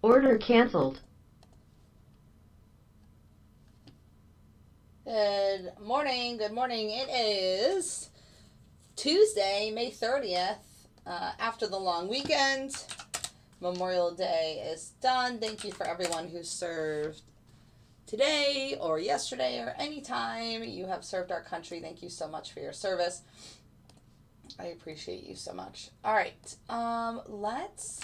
Order canceled. Good morning. Good morning. It is Tuesday, May 30th, after the long weekend. Memorial Day is done. Thank you for everyone who served today or yesterday or any time you have served our country. Thank you so much for your service. I appreciate you so much. All right. Let's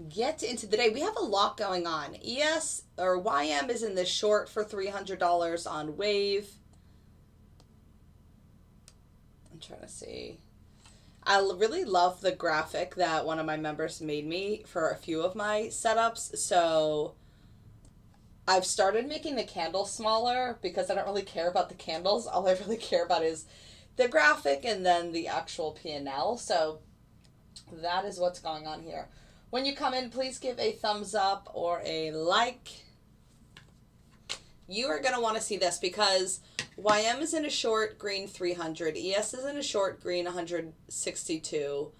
get into the day. We have a lot going on. ES or YM is in the short for $300 on Wave. I'm trying to see. I really love the graphic that one of my members made me for a few of my setups. So I've started making the candles smaller because I don't really care about the candles. All I really care about is the graphic and then the actual P&L. So that is what's going on here. When you come in, please give a thumbs up or a like. You are going to want to see this because YM is in a short green 300. ES is in a short green 162.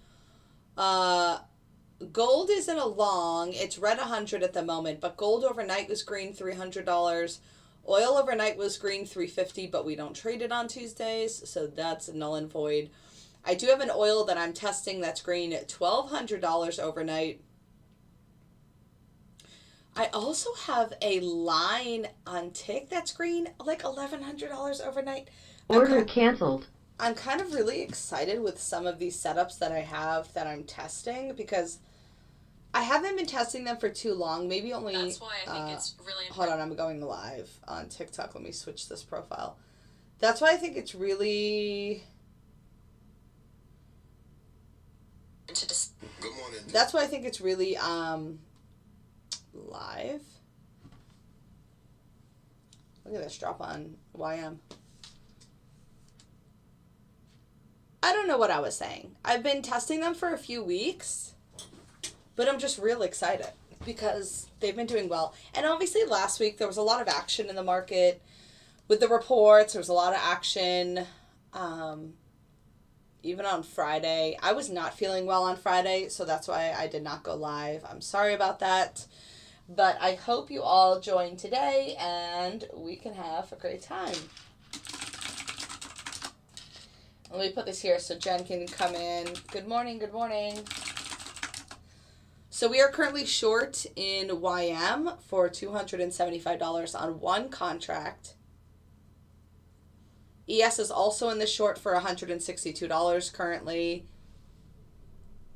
Gold is in a long. It's red 100 at the moment, but gold overnight was green $300. Oil overnight was green 350, but we don't trade it on Tuesdays, so that's null and void. I do have an oil that I'm testing that's green at $1,200 overnight. I also have a line on tick that's green, like $1,100 overnight. Order canceled. I'm kind of really excited with some of these setups that I have that I'm testing because I haven't been testing them for too long. Maybe only. That's why I think it's really important. Hold on, I'm going live on TikTok. Let me switch this profile. That's why I think it's really. Good morning. That's why I think it's really live. Look at this drop on YM. I don't know what I was saying. I've been testing them for a few weeks, but I'm just real excited because they've been doing well. And obviously last week there was a lot of action in the market with the reports. There was a lot of action. Even on Friday. I was not feeling well on Friday, so that's why I did not go live. I'm sorry about that. But I hope you all join today and we can have a great time. Let me put this here so Jen can come in. Good morning, good morning. So we are currently short in YM for $275 on one contract. ES is also in the short for $162 currently.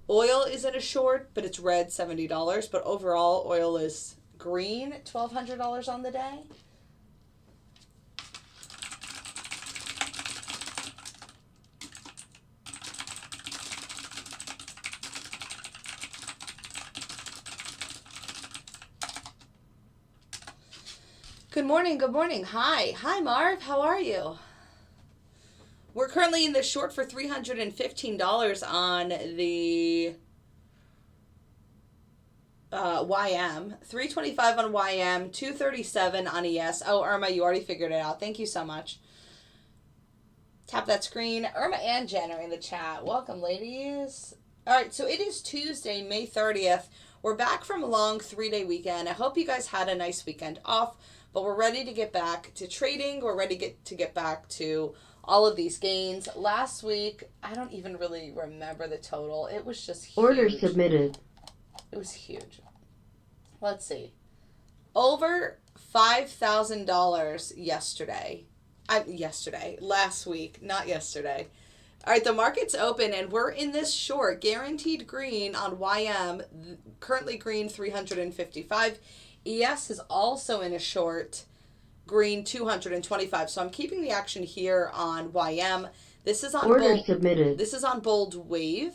Oil is in a short, but it's red $70. But overall, oil is green $1,200 on the day. Good morning, good morning. Hi. Hi, Marv. How are you? We're currently in the short for $315 on the YM, $325 on YM, $237 on ES. Oh, Irma, you already figured it out. Thank you so much. Tap that screen. Irma and Jen are in the chat. Welcome, ladies. All right, so it is Tuesday, May 30th. We're back from a long 3-day weekend. I hope you guys had a nice weekend off, but we're ready to get back to trading. We're ready to get back to all of these gains. Last week, I don't even really remember the total. It was just huge. Order submitted. It was huge. Let's see. Over $5,000 yesterday. Last week, not yesterday. All right, the market's open and we're in this short. Guaranteed green on YM, currently green 355. ES is also in a short. Green 225. So I'm keeping the action here on YM. This is on Order bold, submitted. This is on bold wave.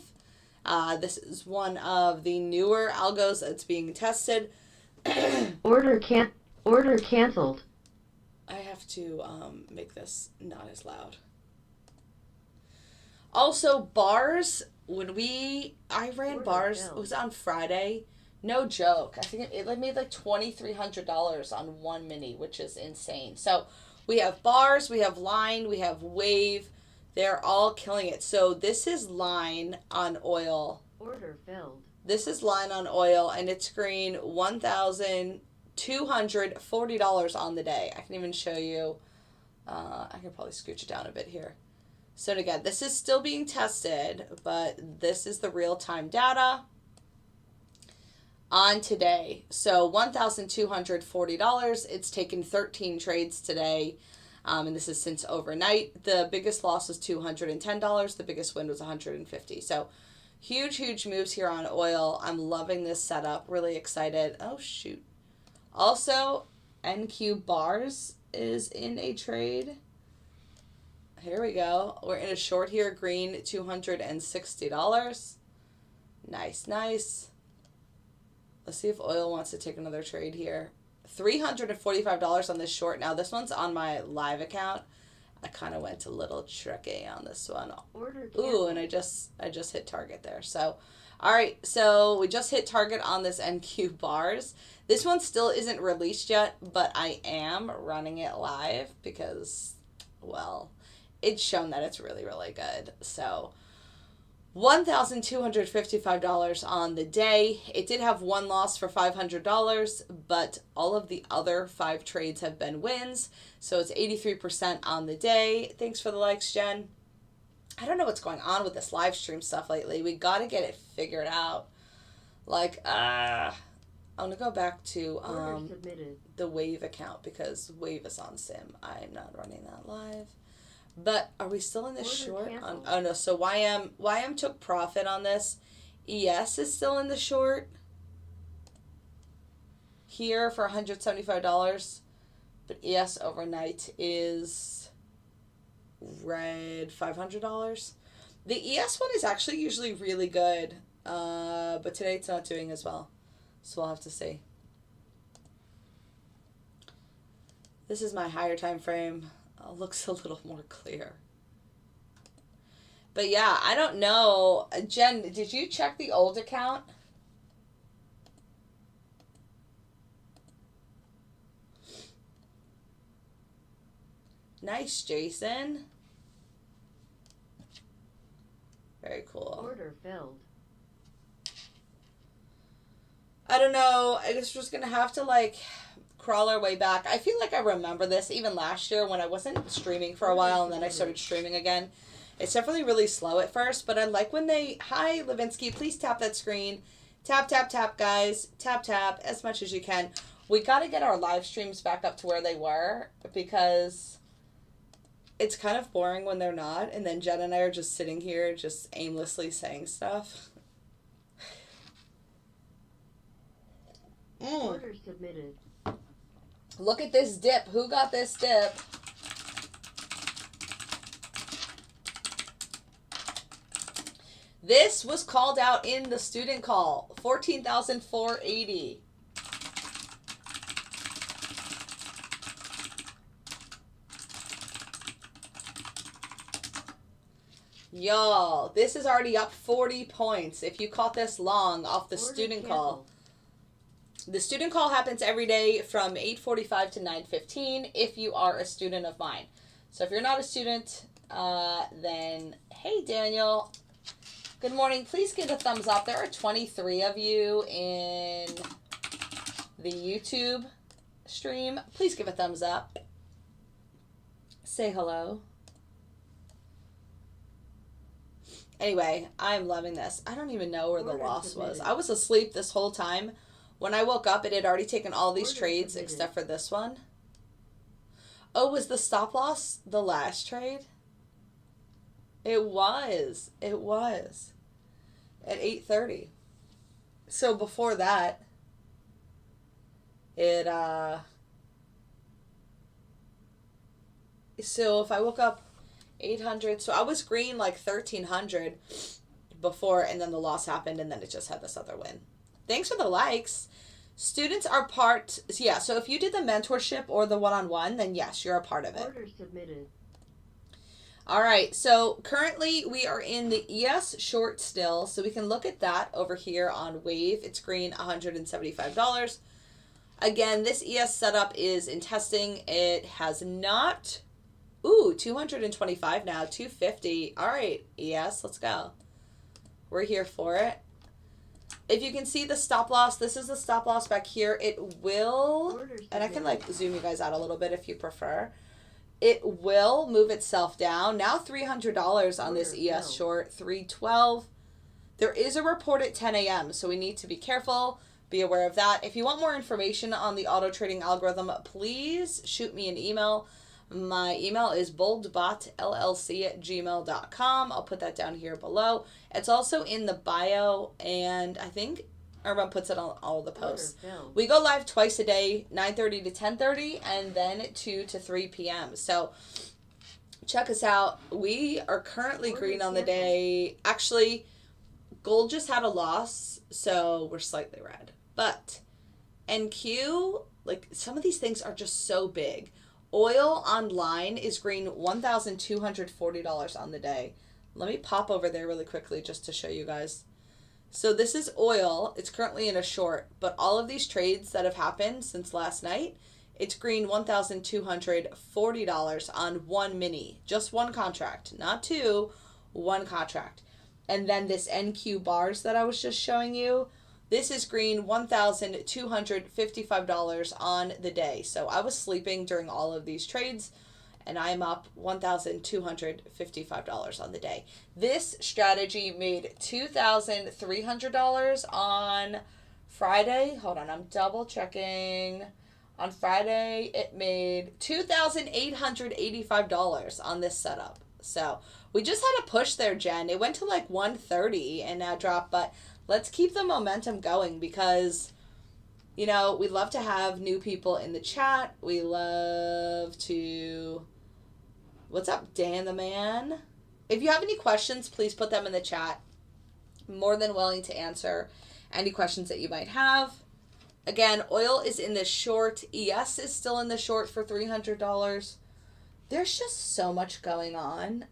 This is one of the newer algos that's being tested. Order canceled. I have to make this not as loud. Also, bars. I ran bars. It was on Friday. No joke. I think it made like $2,300 on one mini, which is insane. So we have bars, we have line, we have wave. They're all killing it. So this is line on oil. Order filled. This is line on oil, and it's green $1,240 on the day. I can even show you. I can probably scooch it down a bit here. So again, this is still being tested, but this is the real-time data on today. So $1,240. It's taken 13 trades today, and this is since overnight. The biggest loss was $210. The biggest win was $150. So huge moves here on oil. I'm loving this setup. Really excited. Oh, shoot. Also, NQ Bars is in a trade. Here we go. We're in a short here. Green, $260. Nice. Let's see if oil wants to take another trade here. $345 on this short. Now, this one's on my live account. I kind of went a little tricky on this one. Ooh, and I just hit target there. So, all right. So we just hit target on this NQ Bars. This one still isn't released yet, but I am running it live because, well, it's shown that it's really good. So $1,255 on the day. It did have one loss for $500, but all of the other 5 trades have been wins. So it's 83% on the day. Thanks for the likes, Jen. I don't know what's going on with this live stream stuff lately. We got to get it figured out. Like, I'm going to go back to the Wave account because Wave is on Sim. I'm not running that live. But are we still in this short? Oh, no. So YM took profit on this. ES is still in the short here for $175. But ES overnight is red $500. The ES one is actually usually really good. But today it's not doing as well. So we'll have to see. This is my higher time frame. Looks a little more clear. But yeah, I don't know. Jen, did you check the old account? Nice, Jason. Very cool. Order filled. I don't know. I guess we're just going to have to, like, crawl our way back. I feel like I remember this even last year when I wasn't streaming for a while and then I started streaming again. It's definitely really slow at first, but I like when they... Hi, Levinsky. Please tap that screen. Tap, guys. Tap, as much as you can. We got to get our live streams back up to where they were because it's kind of boring when they're not. And then Jen and I are just sitting here just aimlessly saying stuff. Order submitted. Look at this dip. Who got this dip? This was called out in the student call. 14,480. Y'all, this is already up 40 points if you caught this long off the student call. The student call happens every day from 8:45 to 9:15 if you are a student of mine. So if you're not a student, then hey, Daniel. Good morning. Please give a thumbs up. There are 23 of you in the YouTube stream. Please give a thumbs up. Say hello. Anyway, I'm loving this. I don't even know where the loss was. I was asleep this whole time. When I woke up, it had already taken all these trades except for this one. Oh, was the stop loss the last trade? It was. It was. At 8:30. So before that, it, so if I woke up 800, so I was green like 1,300 before, and then the loss happened, and then it just had this other win. Thanks for the likes. Students are part, yeah, so if you did the mentorship or the one-on-one, then yes, you're a part of it. Order submitted. All right, so currently we are in the ES short still, so we can look at that over here on Wave. It's green, $175. Again, this ES setup is in testing. It has not, ooh, 225 now, 250. All right, ES, let's go. We're here for it. If you can see the stop loss, this is the stop loss back here. It will, and I can like zoom you guys out a little bit if you prefer. It will move itself down. Now $300 on this ES short, 312. There is a report at 10 a.m., so we need to be careful, be aware of that. If you want more information on the auto trading algorithm, please shoot me an email. My email is boldbotllc@gmail.com. I'll put that down here below. It's also in the bio, and I think Irma puts it on all the posts. We go live twice a day, 9:30 to 10:30, and then 2 to 3 p.m. So check us out. We are currently green on the day. Actually, gold just had a loss, so we're slightly red. But NQ, like some of these things are just so big. Oil online is green, $1,240 on the day. Let me pop over there really quickly just to show you guys. So this is oil. It's currently in a short, but all of these trades that have happened since last night, it's green $1,240 on one mini. Just one contract, not two, one contract. And then this NQ bars that I was just showing you, this is green $1,255 on the day. So I was sleeping during all of these trades, and I'm up $1,255 on the day. This strategy made $2,300 on Friday. Hold on, I'm double checking. On Friday, it made $2,885 on this setup. So we just had a push there, Jen. It went to like 130 and now dropped, but let's keep the momentum going because, you know, we love to have new people in the chat. We love to... What's up, Dan the Man? If you have any questions, please put them in the chat. I'm more than willing to answer any questions that you might have. Again, oil is in the short. ES is still in the short for $300. There's just so much going on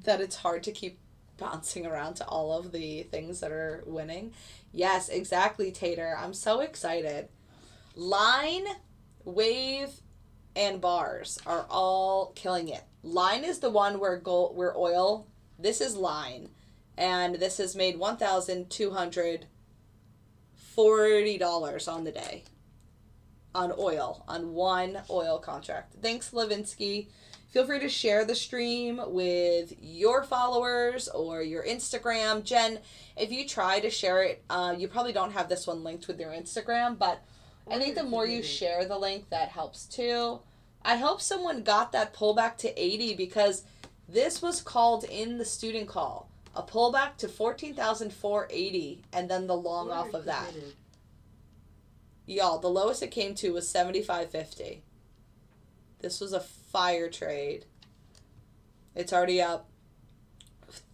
that it's hard to keep bouncing around to all of the things that are winning. Yes, exactly, Tater. I'm so excited. Line, wave, and bars are all killing it. Line is the one where oil, this is line, and this has made $1,240 on the day on oil, on one oil contract. Thanks, Levinsky. Feel free to share the stream with your followers or your Instagram. Jen, if you try to share it, you probably don't have this one linked with your Instagram, but I think the more you share the link, that helps too. I hope someone got that pullback to 80 because this was called in the student call. A pullback to 14,480 and then the long off of that. Y'all, the lowest it came to was 75.50. This was a fire trade. It's already up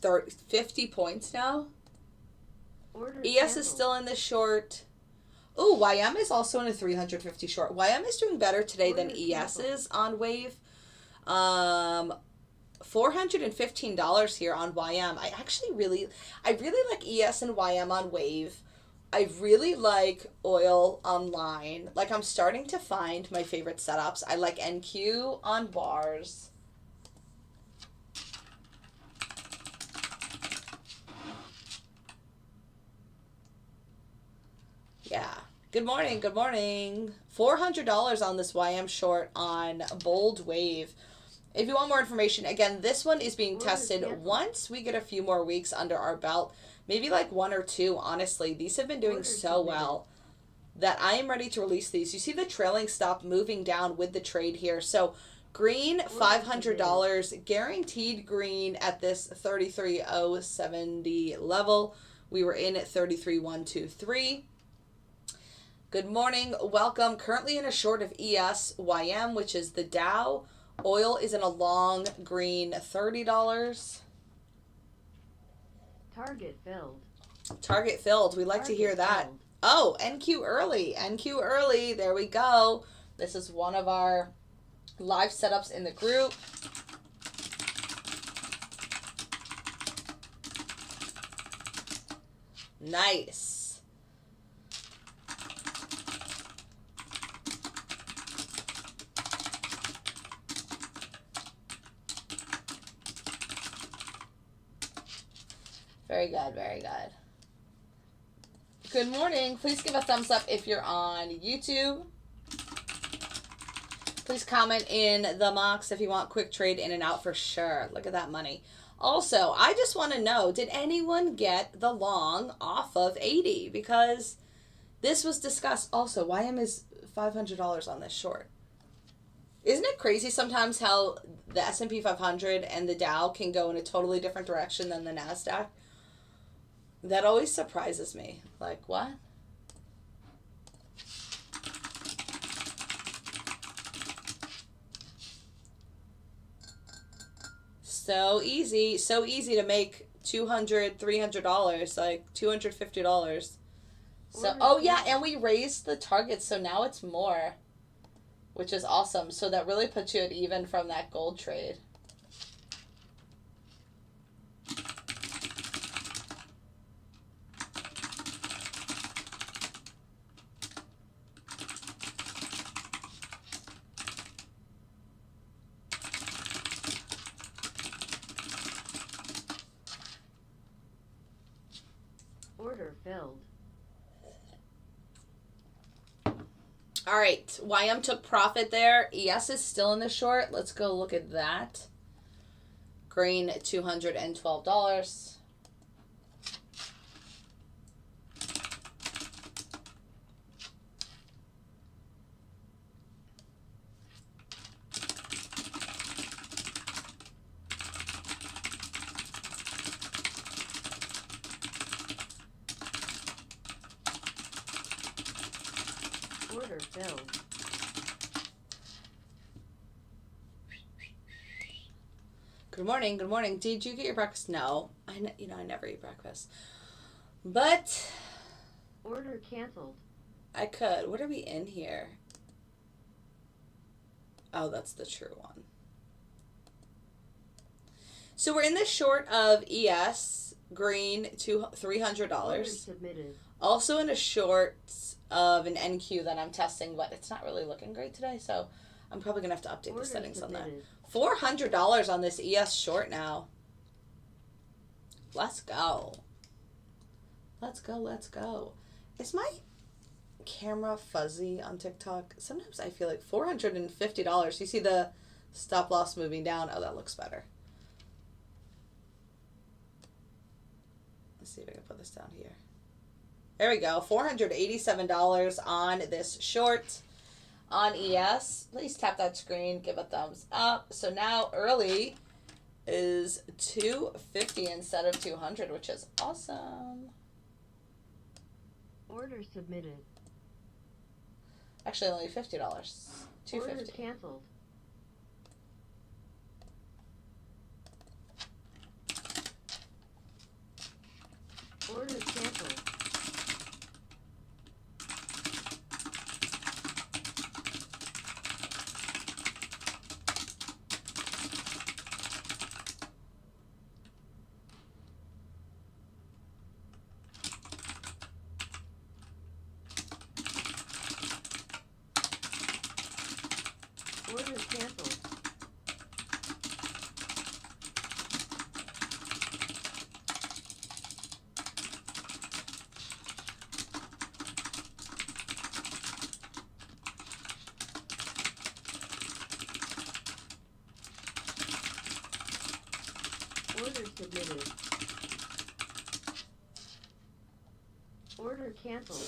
50 points now. ES is still in the short. Ooh, YM is also in a 350 short. YM is doing better today than ES is on wave. $415 here on YM. I really like ES and YM on wave. I really like oil online. Like, I'm starting to find my favorite setups. I like NQ on bars. Yeah. Good morning. Good morning. $400 on this YM short on Bold Wave. If you want more information, again, this one is being tested once we get a few more weeks under our belt. Maybe like one or two, honestly. These have been doing so well that I am ready to release these. You see the trailing stop moving down with the trade here. So green, $500, guaranteed green at this 33,070 level. We were in at 33,123. Good morning. Welcome. Currently in a short of ES, YM, which is the Dow. Oil is in a long green, $30. Target filled. Target filled. We like to hear that. Filled. Oh, NQ early. NQ early. There we go. This is one of our live setups in the group. Nice. Very good, very good. Good morning. Please give a thumbs up if you're on YouTube. Please comment in the box if you want quick trade in and out for sure. Look at that money. Also, I just want to know, did anyone get the long off of 80? Because this was discussed. Also, YM is $500 on this short. Isn't it crazy sometimes how the S&P 500 and the Dow can go in a totally different direction than the NASDAQ? That always surprises me. Like, what? So easy to make $200, $300, like $250. So, oh yeah, and we raised the target, so now it's more, which is awesome. So that really puts you at even from that gold trade. Order filled. All right, YM took profit there. ES is still in the short. Let's go look at that. Green, $212. Order filled. Good morning. Good morning. Did you get your breakfast? No. I never eat breakfast. But Order canceled. I could. What are we in here? Oh, that's the true one. So we're in the short of ES, green, $300. Order submitted. Also in a short of an NQ that I'm testing, but it's not really looking great today, so I'm probably going to have to update the settings on that. $400 on this ES short now. Let's go. Let's go, let's go. Is my camera fuzzy on TikTok? Sometimes I feel like $450. You see the stop loss moving down? Oh, that looks better. Let's see if I can put this down here. There we go. $487 on this short on ES. Please tap that screen. Give a thumbs up. So now early is $250 instead of $200, which is awesome. Order submitted. Actually, only $50. $250. Order canceled. Order canceled. Order canceled. Order submitted. Order canceled.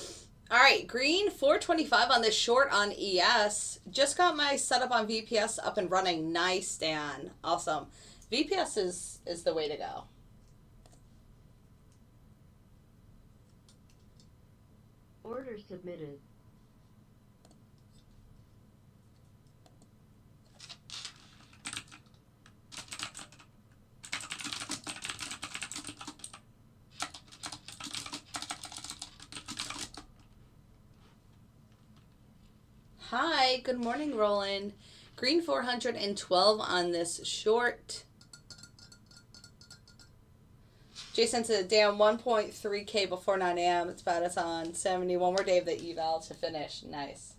All right, green, $425 on this short on ES. Just got my setup on VPS up and running. Nice, Dan. Awesome. VPS is the way to go. Order submitted. Hi, good morning, Roland. Green 412 on this short. Jason said, damn, 1.3K before 9 a.m. It's about it's on 70. One more day of the eval to finish. Nice.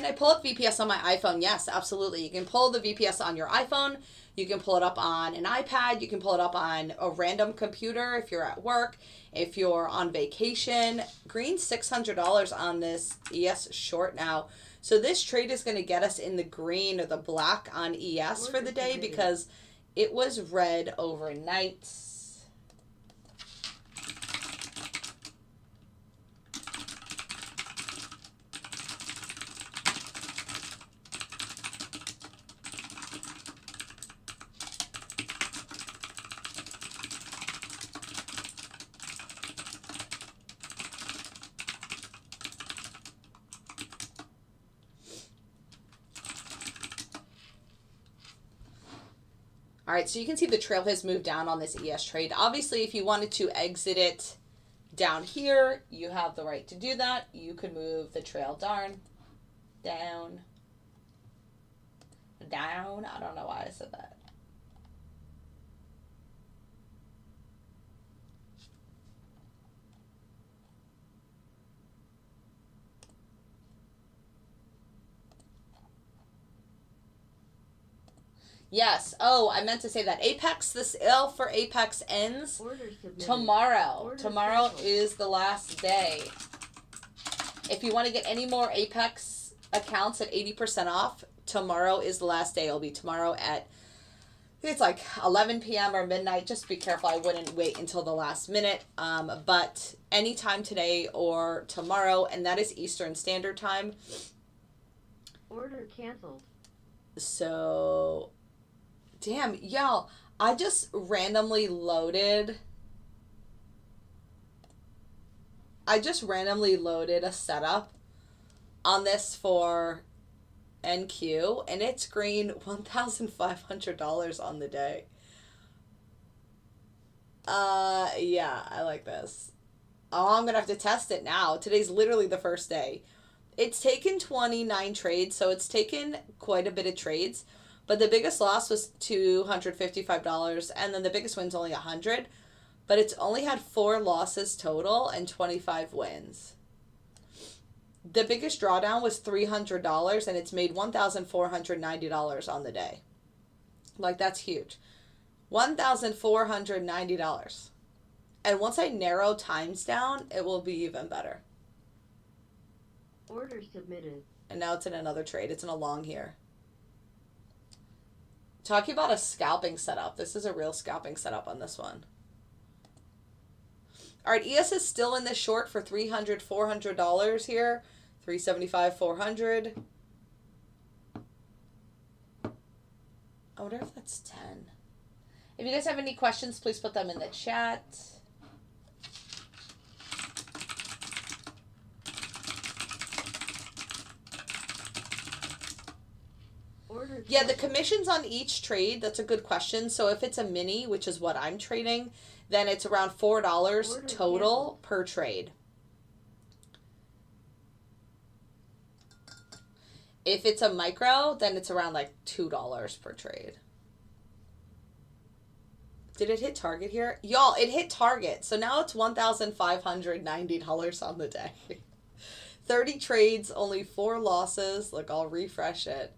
I pull up VPS on my iPhone? Yes, absolutely. You can pull the VPS on your iPhone. You can pull it up on an iPad. You can pull it up on a random computer if you're at work, if you're on vacation. Green's $600 on this ES short now. So this trade is going to get us in the green or the black on ES for the day because it was red overnight. All right, so you can see the trail has moved down on this ES trade. Obviously, if you wanted to exit it down here, you have the right to do that. You could move the trail down. I don't know why I said that. Yes. Oh, I meant to say that. Apex, this L for Apex ends tomorrow. Tomorrow is the last day. If you want to get any more Apex accounts at 80% off, tomorrow is the last day. It'll be tomorrow at, I think it's like 11 p.m. or midnight. Just be careful. I wouldn't wait until the last minute. But anytime today or tomorrow, and that is Eastern Standard Time. Order canceled. So... damn, y'all, I just randomly loaded a setup on this for NQ, and it's green $1,500 on the day. Yeah, I like this. Oh, I'm gonna have to test it now. Today's literally the first day. It's taken 29 trades, so it's taken quite a bit of trades. But the biggest loss was $255, and then the biggest win's only $100. But it's only had 4 losses total and 25 wins. The biggest drawdown was $300, and it's made $1,490 on the day. Like, that's huge. $1,490. And once I narrow times down, it will be even better. Order submitted. And now it's in another trade. It's in a long here. Talking about a scalping setup. This is a real scalping setup on this one. All right, ES is still in this short for $300, $400 here. $375, $400. I wonder if that's 10. If you guys have any questions, please put them in the chat. Yeah, the commissions on each trade, that's a good question. So if it's a mini, which is what I'm trading, then it's around $4 total per trade. If it's a micro, then it's around like $2 per trade. Did it hit target here? Y'all, it hit target. So now it's $1,590 on the day. 30 trades, only 4 losses. Look, I'll refresh it.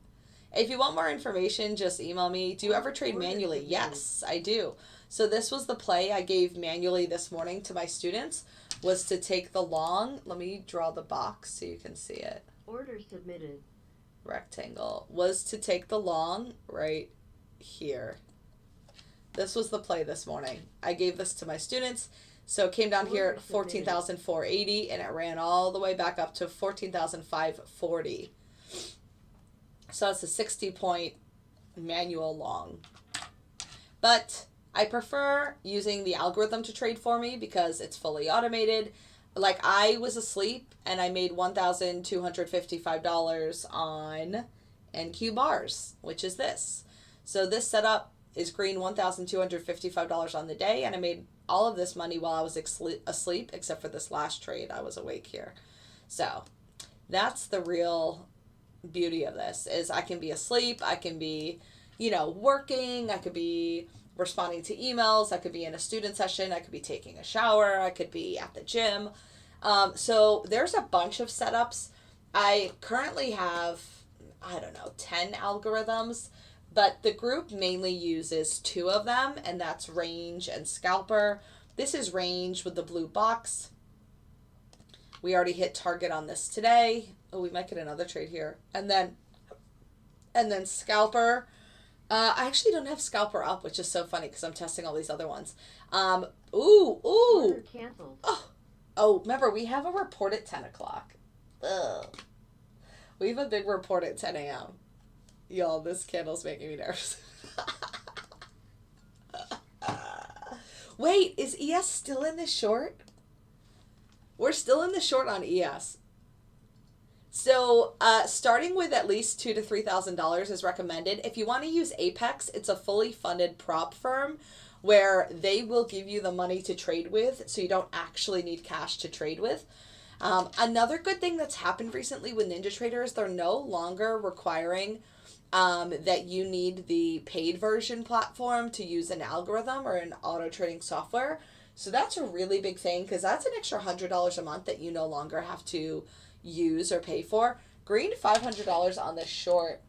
If you want more information, just email me. Do you ever trade manually? Yes, I do. So this was the play I gave manually this morning to my students, was to take the long. Let me draw the box so you can see it. Order submitted. Rectangle. Was to take the long right here. This was the play this morning. I gave this to my students. So it came down here at 14,480, and it ran all the way back up to 14,540. So it's a 60-point manual long. But I prefer using the algorithm to trade for me because it's fully automated. Like, I was asleep and I made $1,255 on NQ bars, which is this. So this setup is green $1,255 on the day, and I made all of this money while I was asleep, except for this last trade. I was awake here. So that's the real beauty of this, is I can be asleep, I can be, working, I could be responding to emails, I could be in a student session, I could be taking a shower, I could be at the gym. So there's a bunch of setups. I currently have, I don't know, 10 algorithms, but the group mainly uses 2 of them, and that's range and scalper. This is range with the blue box. We already hit target on this today. Oh, we might get another trade here. And then scalper. I actually don't have scalper up, which is so funny because I'm testing all these other ones. Ooh. Order canceled. Oh, remember, we have a report at 10 o'clock. Ugh. We have a big report at 10 a.m. Y'all, this candle's making me nervous. Wait, is ES still in the short? We're still in the short on ES. So, starting with at least $2,000 to $3,000 is recommended. If you want to use Apex, it's a fully funded prop firm where they will give you the money to trade with, so you don't actually need cash to trade with. Another good thing that's happened recently with NinjaTrader is they're no longer requiring that you need the paid version platform to use an algorithm or an auto trading software. So that's a really big thing because that's an extra $100 a month that you no longer have to use or pay for. Green, $500 on this short.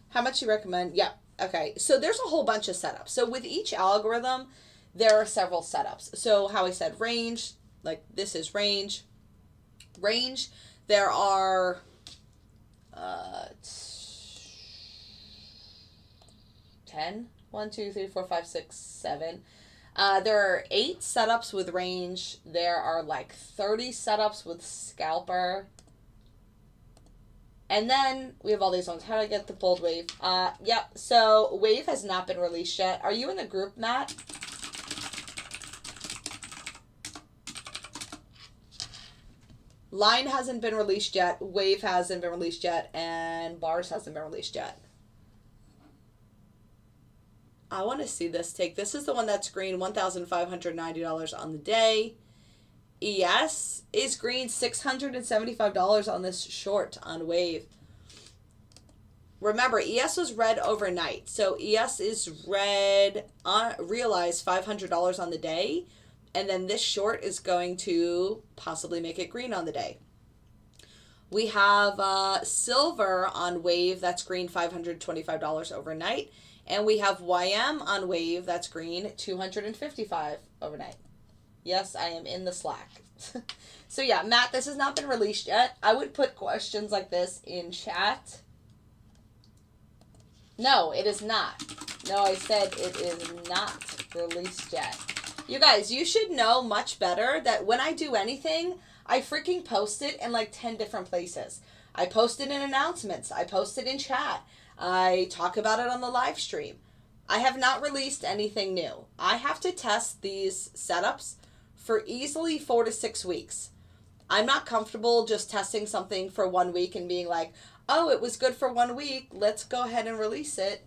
How much you recommend? Yeah. Okay. So there's a whole bunch of setups. So with each algorithm, there are several setups. So how I said range, like this is range. Range, there are 10. 1, 2, 3, 4, 5, 6, 7. There are 8 setups with range. There are like 30 setups with scalper. And then we have all these ones. How do I get the bold wave? Yep. So wave has not been released yet. Are you in the group, Matt? Line hasn't been released yet. Wave hasn't been released yet. And bars hasn't been released yet. I want to see this take. This is the one that's green, $1,590 on the day. ES is green, $675 on this short on wave. Remember, ES was red overnight. So ES is red, realized $500 on the day. And then this short is going to possibly make it green on the day. We have silver on wave, that's green, $525 overnight. And we have YM on wave, that's green, $255 overnight. Yes, I am in the Slack. So yeah, Matt, this has not been released yet. I would put questions like this in chat. No, it is not. No, I said it is not released yet. You guys, you should know much better that when I do anything, I freaking post it in like 10 different places. I post it in announcements. I post it in chat. I talk about it on the live stream. I have not released anything new. I have to test these setups for easily 4 to 6 weeks. I'm not comfortable just testing something for 1 week and being like, oh, it was good for 1 week, let's go ahead and release it.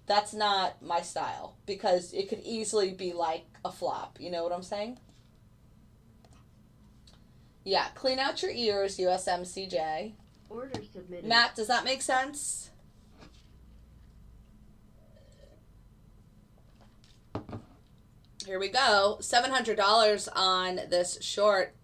That's not my style because it could easily be like a flop. You know what I'm saying? Yeah, clean out your ears, USMCJ. Order submitted. Matt, does that make sense? Here we go. $700 on this short.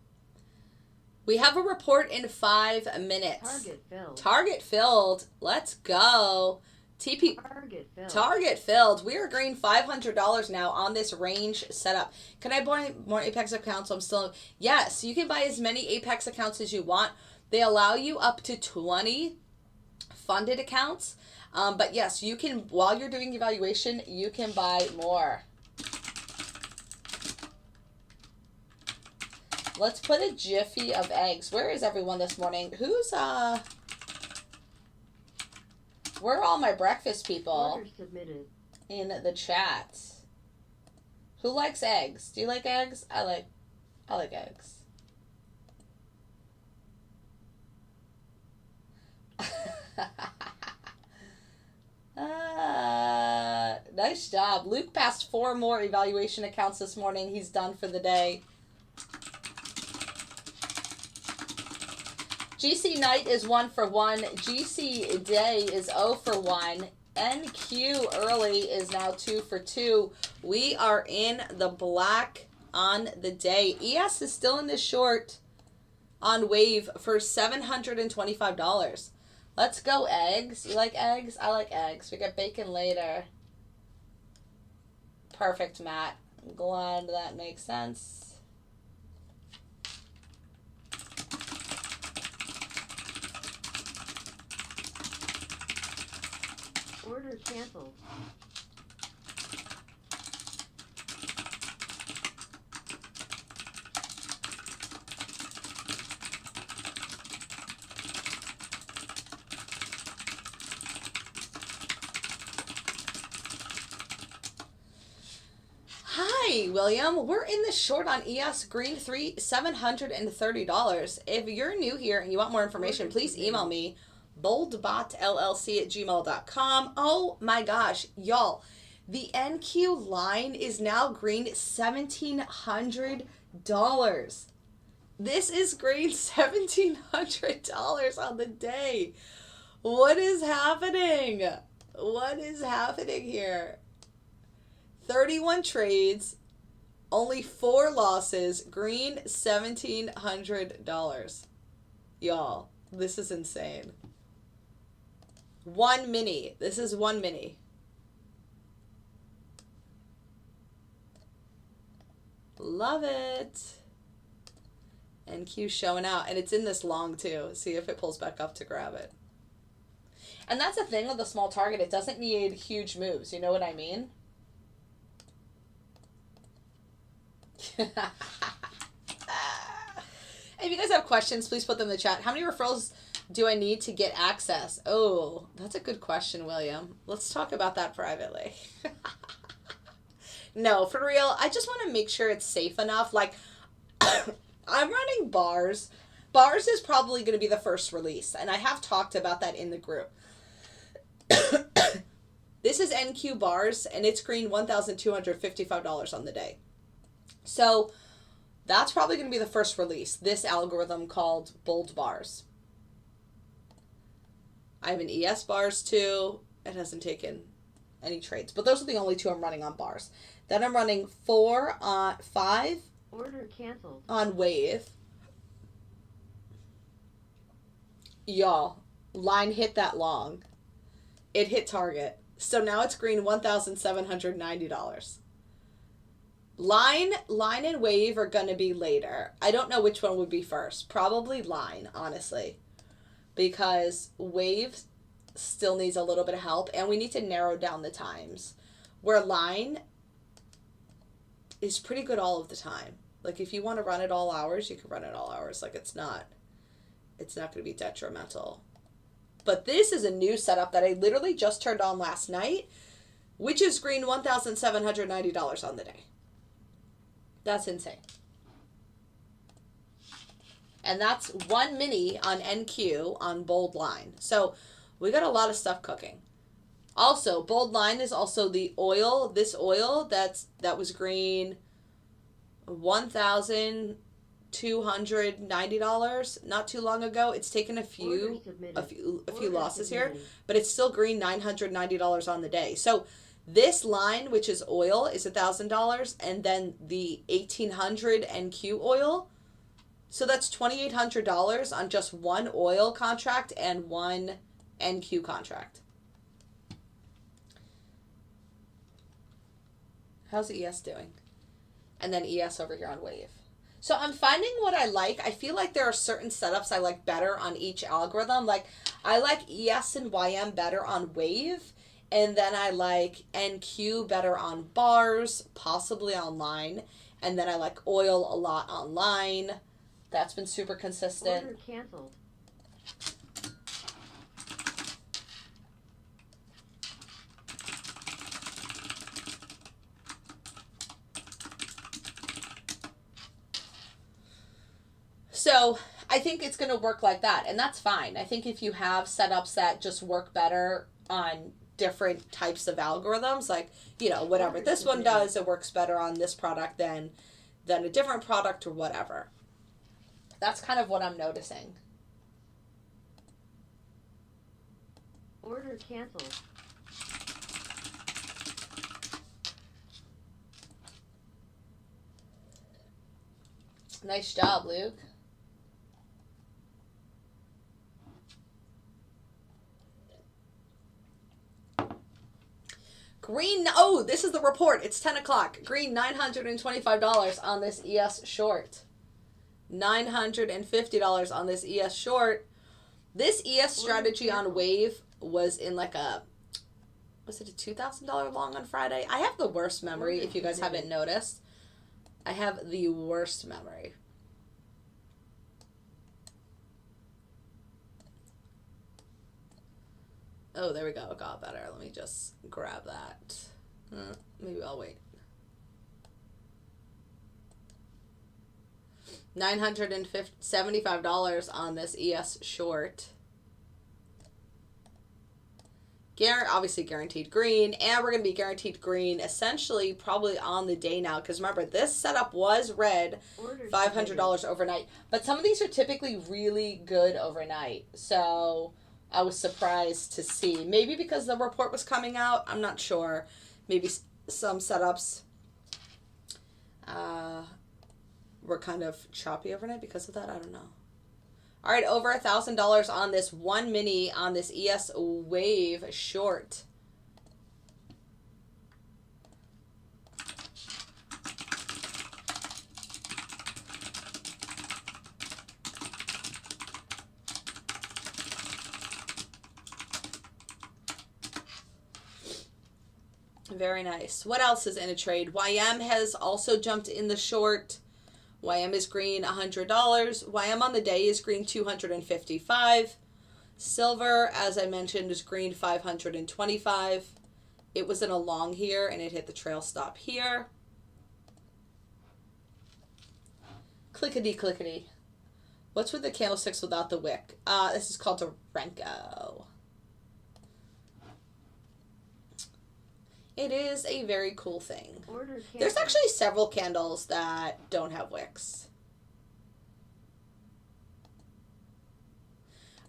We have a report in 5 minutes. Target filled. Target filled. Let's go. TP. Target filled. Target filled. We are green $500 now on this range setup. Can I buy more Apex accounts? I'm still. Yes, you can buy as many Apex accounts as you want. They allow you up to 20 funded accounts. But yes, you can, while you're doing evaluation, you can buy more. Let's put a jiffy of eggs. Where is everyone this morning? Where are all my breakfast people? Order submitted. In the chat. Who likes eggs? Do you like eggs? I like eggs. Nice job. Luke passed 4 more evaluation accounts this morning. He's done for the day. GC Night is 1 for 1. GC Day is 0 for 1. NQ Early is now 2 for 2. We are in the black on the day. ES is still in the short on Wave for $725. Let's go eggs. You like eggs? I like eggs. We get bacon later. Perfect, Matt. I'm glad that makes sense. Order canceled. Hi, William. We're in the short on ES Green 3, $730. If you're new here and you want more information, please email me, boldbotllc@gmail.com. Oh my gosh, y'all. The NQ line is now green $1,700. This is green $1,700 on the day. What is happening? What is happening here? 31 trades, only 4 losses, green $1,700. Y'all, this is insane. 1 mini. This is 1 mini. Love it. NQ showing out. And it's in this long too. See if it pulls back up to grab it. And that's the thing with the small target. It doesn't need huge moves. You know what I mean? If you guys have questions, please put them in the chat. How many referrals do I need to get access? Oh, that's a good question, William. Let's talk about that privately. No, for real, I just want to make sure it's safe enough. Like, I'm running bars. Bars is probably going to be the first release, and I have talked about that in the group. This is NQ bars, and it's green $1,255 on the day. So that's probably going to be the first release, this algorithm called Bold Bars. I have an ES bars too. It hasn't taken any trades, but those are the only 2 I'm running on bars. Then I'm running 5 Order canceled. on Wave. Y'all, line hit that long. It hit target. So now it's green $1,790. Line and Wave are going to be later. I don't know which one would be first. Probably line, honestly. Because Wave still needs a little bit of help, and we need to narrow down the times. Where line is pretty good all of the time. Like, if you want to run it all hours, you can run it all hours. Like, it's not going to be detrimental. But this is a new setup that I literally just turned on last night, which is green $1,790 on the day. That's insane. And that's 1 mini on NQ on Bold Line. So we got a lot of stuff cooking. Also, Bold Line is also the oil. This oil that was green $1,290 not too long ago. It's taken a few losses here, but it's still green $990 on the day. So this line, which is oil, is $1,000, and then the 1,800 NQ oil. So that's $2,800 on just 1 oil contract and 1 NQ contract. How's ES doing? And then ES over here on Wave. So I'm finding what I like. I feel like there are certain setups I like better on each algorithm. Like, I like ES and YM better on Wave. And then I like NQ better on bars, possibly online. And then I like oil a lot online. That's been super consistent. Order canceled. So I think it's going to work like that. And that's fine. I think if you have setups that just work better on different types of algorithms. Like, you know, whatever this one does, it works better on this product than a different product or whatever. That's kind of what I'm noticing. Order canceled. Nice job, Luke. Green, oh, this is the report. It's 10 o'clock. Green, $925 on this ES short. $950 on this ES short. This ES strategy on Wave was in like was it a $2,000 long on Friday? I have the worst memory, if you guys haven't noticed. I have the worst memory. Oh, there we go. It got better. Let me just grab that. Maybe I'll wait. $975 on this ES short. Obviously guaranteed green, and we're going to be guaranteed green essentially probably on the day now, because remember, this setup was red, $500 overnight, but some of these are typically really good overnight, so I was surprised to see. Maybe because the report was coming out, I'm not sure. Maybe some setups were kind of choppy overnight because of that. I don't know. All right, over $1,000 on this one mini on this ES Wave short. Very nice. What else is in a trade? YM has also jumped in the short. YM is green $100. YM on the day is green $255. Silver, as I mentioned, is green $525. It was in a long here and it hit the trail stop here. Clickety clickety. What's with the candlesticks without the wick? This is called a Renko. It is a very cool thing. There's actually several candles that don't have wicks.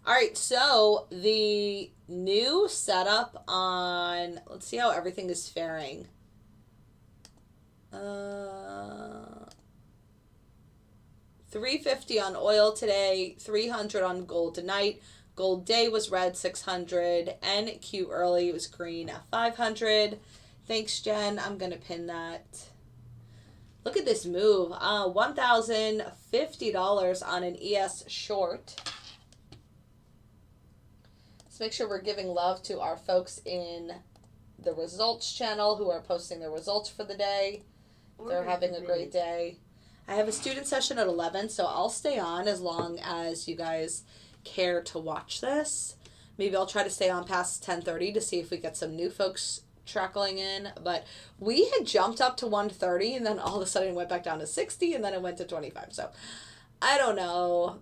All right, so the new setup on, let's see how everything is faring. $350 on oil today, $300 on gold tonight. Gold day was red, $600. NQ early was green at $500. Thanks, Jen. I'm going to pin that. Look at this move. $1,050 on an ES short. Let's make sure we're giving love to our folks in the results channel who are posting their results for the day. They're having a great day. I have a student session at 11, so I'll stay on as long as you guys care to watch this. Maybe I'll try to stay on past 10:30 to see if we get some new folks trickling in. But we had jumped up to 130 and then all of a sudden it went back down to 60 and then it went to 25. So I don't know.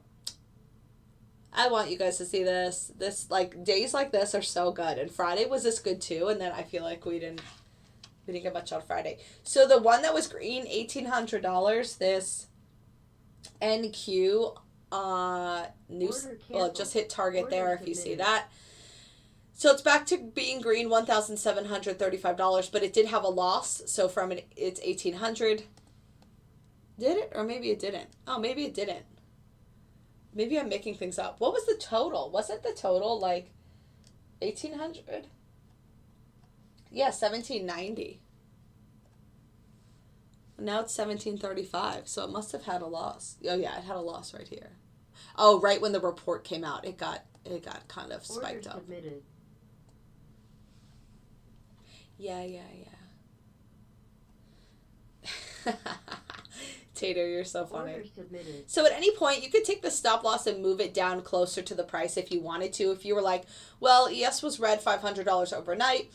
I want you guys to see this. Like days like this are so good, and Friday was this good too, and then I feel like we didn't get much on Friday. So the one that was green, $1,800, this NQ it just hit target there if you see that. So it's back to being green, $1,735, but it did have a loss. So from it, it's $1,800. Did it? Or maybe it didn't. Oh, maybe it didn't. Maybe I'm making things up. What was the total? Wasn't the total like 1,800? Yeah, 1,790. Now it's 1,735, so it must have had a loss. Oh yeah, it had a loss right here. Oh, right when the report came out, it got kind of spiked up. Submitted. Yeah. Tater, you're so funny. So at any point, you could take the stop loss and move it down closer to the price if you wanted to. If you were like, well, ES was red $500 overnight,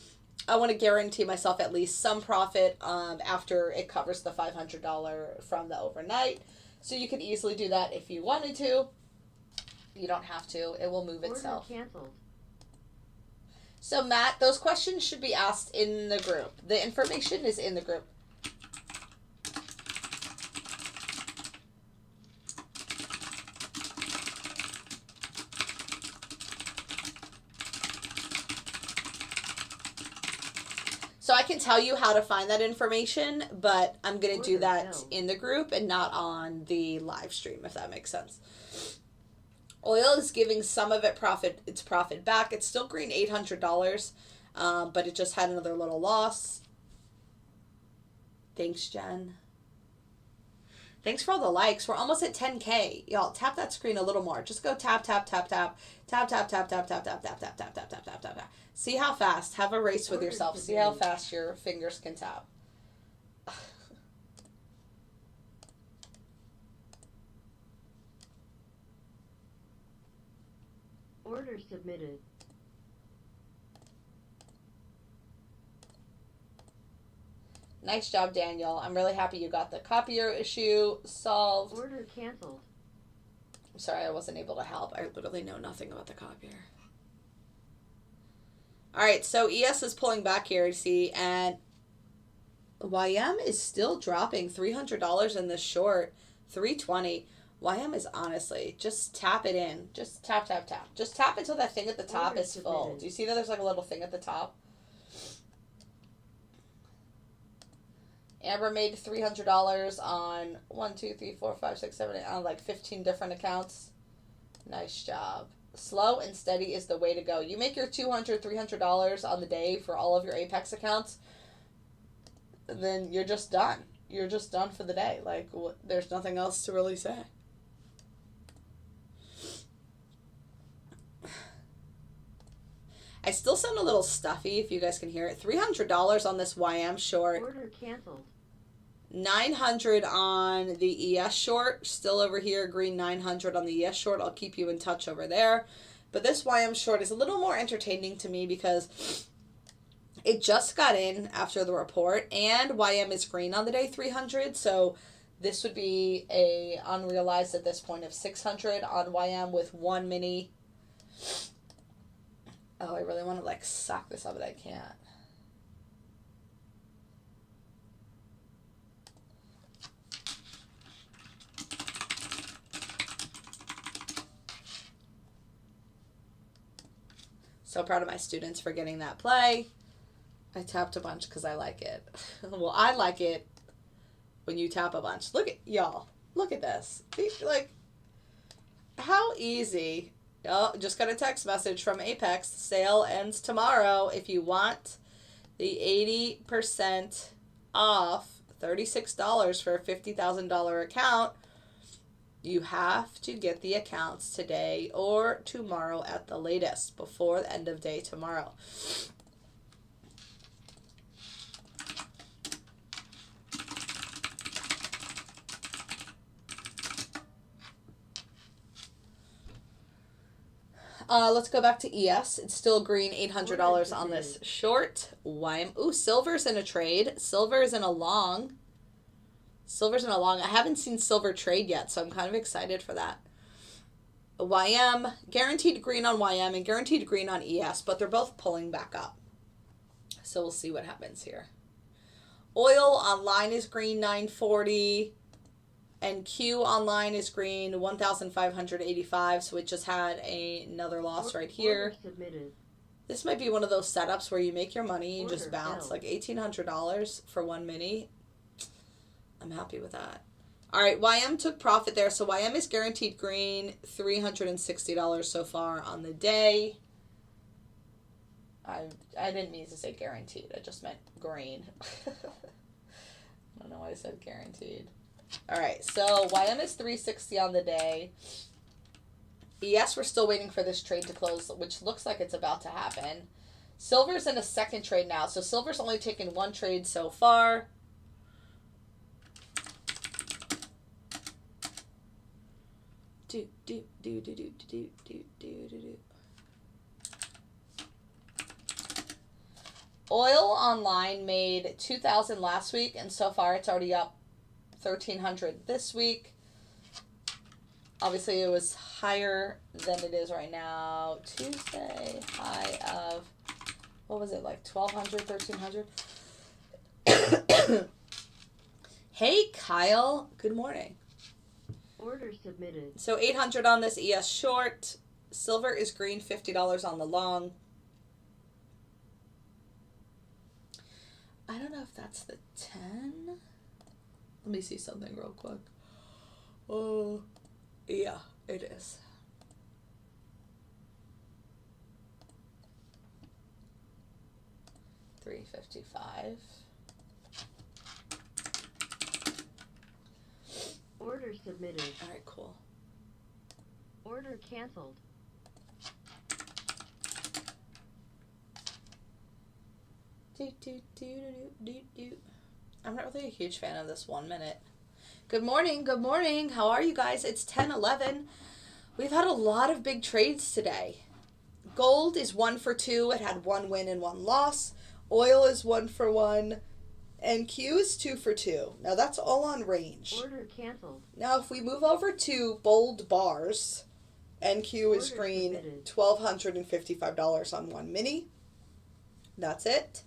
I want to guarantee myself at least some profit after it covers the $500 from the overnight. So you could easily do that if you wanted to. You don't have to. It will move itself. Order canceled. So Matt, those questions should be asked in the group. The information is in the group. So I can tell you how to find that information, but I'm going to do that in the group and not on the live stream, if that makes sense. Oil is giving some of its profit back. It's still green $800, but it just had another little loss. Thanks, Jen. Thanks for all the likes. We're almost at 10K. Y'all, tap that screen a little more. Just go tap, tap, tap, tap, tap, tap, tap, tap, tap, tap, tap, tap, tap, tap, tap, tap, tap, tap. See how fast. Have a race with yourself. See how fast your fingers can tap. Order submitted. Nice job, Daniel. I'm really happy you got the copier issue solved. Order canceled. I'm sorry I wasn't able to help. I literally know nothing about the copier. All right, so ES is pulling back here, see, and YM is still dropping $300 in this short, 320. YM is honestly, just tap it in. Just tap, tap, tap. Just tap until that thing at the top is full. Do you see that there's like a little thing at the top? Amber made $300 on 1, 2, 3, 4, 5, 6, 7, 8, on like 15 different accounts. Nice job. Slow and steady is the way to go. You make your $200, $300 on the day for all of your Apex accounts, and then you're just done. You're just done for the day. Like, there's nothing else to really say. I still sound a little stuffy, if you guys can hear it. $300 on this YM short. Order canceled. 900 on the ES short. Still over here, green 900 on the ES short. I'll keep you in touch over there. But this YM short is a little more entertaining to me because it just got in after the report, and YM is green on the day, 300. So this would be a unrealized at this point of 600 on YM with one mini. Oh, I really want to like suck this up, but I can't. So proud of my students for getting that play. I tapped a bunch because I like it. Well, I like it when you tap a bunch. Look at y'all. Look at this. Like, how easy. Oh, just got a text message from Apex. Sale ends tomorrow. If you want the 80% off, $36 for a $50,000 account, you have to get the accounts today or tomorrow at the latest, before the end of day tomorrow. Let's go back to ES. It's still green, $800 on this short. YM. Ooh, silver's in a trade. Silver's in a long. Silver's in a long. I haven't seen silver trade yet, so I'm kind of excited for that. YM, guaranteed green on YM and guaranteed green on ES, but they're both pulling back up. So we'll see what happens here. Oil online is green, 940. And Q online is green, 1,585, so it just had another loss right here. This might be one of those setups where you make your money and just bounce, like $1,800 for one mini. I'm happy with that. All right, YM took profit there, so YM is guaranteed green, $360 so far on the day. I didn't mean to say guaranteed, I just meant green. I don't know why I said guaranteed. All right, so YM is 360 on the day. ES, we're still waiting for this trade to close, which looks like it's about to happen. Silver's in a second trade now, so silver's only taken one trade so far. Oil online made 2,000 last week, and so far it's already up 1,300 this week. Obviously, it was higher than it is right now. Tuesday, high of what was it, like 1,200, 1,300? Hey, Kyle. Good morning. Order submitted. So 800 on this ES short. Silver is green, $50 on the long. I don't know if that's the 10. Let me see something real quick. Oh, yeah, it is. $3.55. Order submitted. All right, cool. Order canceled. I'm not really a huge fan of this 1 minute. Good morning, good morning. How are you guys? It's 10:11. We've had a lot of big trades today. Gold is 1 for 2. It had 1 win and 1 loss. Oil is 1 for 1. And Q is 2 for 2. Now that's all on range. Order canceled. Now if we move over to bold bars, NQ is Order green, submitted. $1,255 on 1 mini. That's it.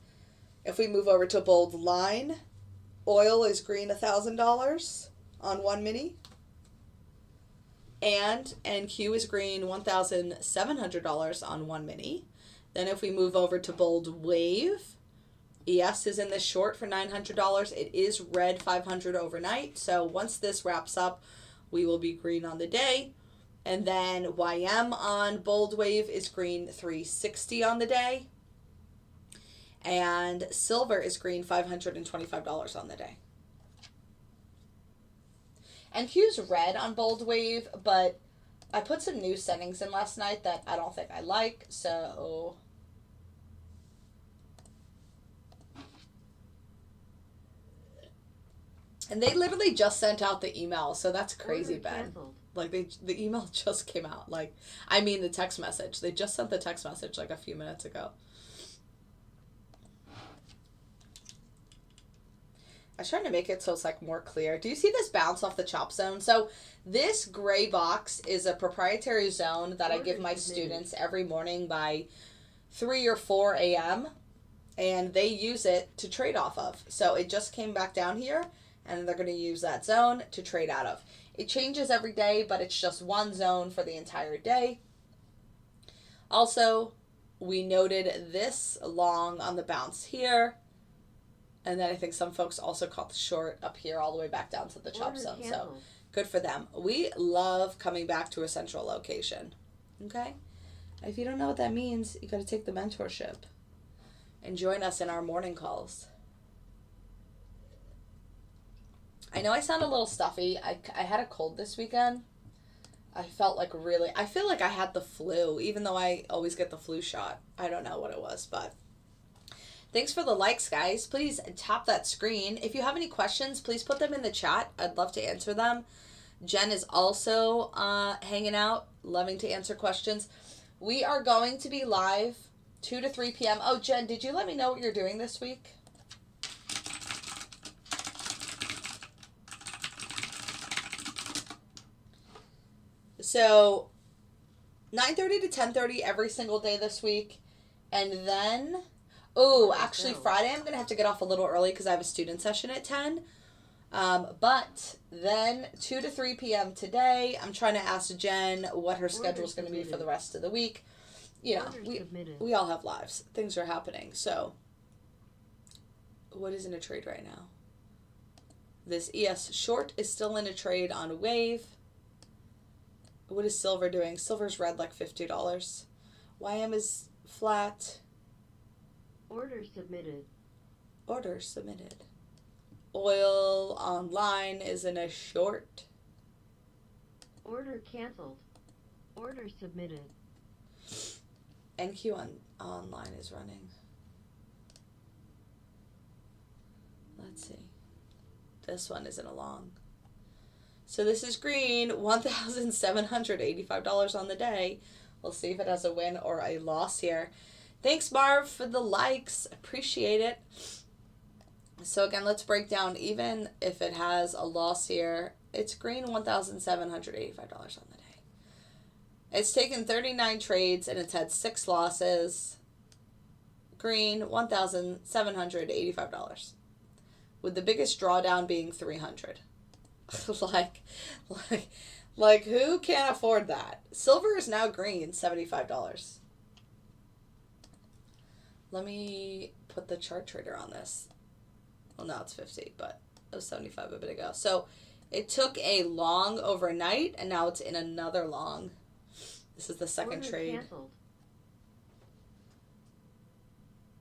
If we move over to bold line, oil is green, $1,000 on 1 mini. And NQ is green, $1,700 on 1 mini. Then if we move over to bold wave, ES is in this short for $900. It is red 500 overnight. So once this wraps up, we will be green on the day. And then YM on bold wave is green 360 on the day. And silver is green $525 on the day. And Q's red on bold wave, but I put some new settings in last night that I don't think I like, so and they literally just sent out the email, so that's crazy, Order Ben. canceled. Like the email just came out. Like, I mean the text message. They just sent the text message like a few minutes ago. I was trying to make it so it's like more clear. Do you see this bounce off the chop zone? So this gray box is a proprietary zone that I give my students every morning by 3 or 4 a.m. and they use it to trade off of. So it just came back down here and they're going to use that zone to trade out of. It changes every day, but it's just one zone for the entire day. Also, we noted this long on the bounce here. And then I think some folks also caught the short up here all the way back down to the chop Order zone. So canceled. good for them. We love coming back to a central location. Okay? If you don't know what that means, you got to take the mentorship and join us in our morning calls. I know I sound a little stuffy. I had a cold this weekend. I felt like I feel like I had the flu, even though I always get the flu shot. I don't know what it was, but thanks for the likes, guys. Please tap that screen. If you have any questions, please put them in the chat. I'd love to answer them. Jen is also hanging out, loving to answer questions. We are going to be live 2 to 3 p.m. Oh, Jen, did you let me know what you're doing this week? So 9:30 to 10:30 every single day this week. And then, actually Friday I'm going to have to get off a little early because I have a student session at 10. But then 2 to 3 p.m. today, I'm trying to ask Jen what her schedule is going to be for the rest of the week. You know, we all have lives. Things are happening. So what is in a trade right now? This ES short is still in a trade on a wave. What is silver doing? Silver's red like $50. YM is flat. Order submitted. Order submitted. Oil online is in a short. Order canceled. Order submitted. NQ online is running. Let's see. This one isn't a long. So this is green, $1,785 on the day. We'll see if it has a win or a loss here. Thanks, Marv, for the likes. Appreciate it. So again, let's break down. Even if it has a loss here, it's green, $1,785 on the day. It's taken 39 trades and it's had 6 losses. Green, $1,785. With the biggest drawdown being $300. like who can't afford that? Silver is now green, $75. Let me put the chart trader on this. Well, now it's 50, but it was 75 a bit ago. So it took a long overnight, and now it's in another long. This is the second Order trade. canceled.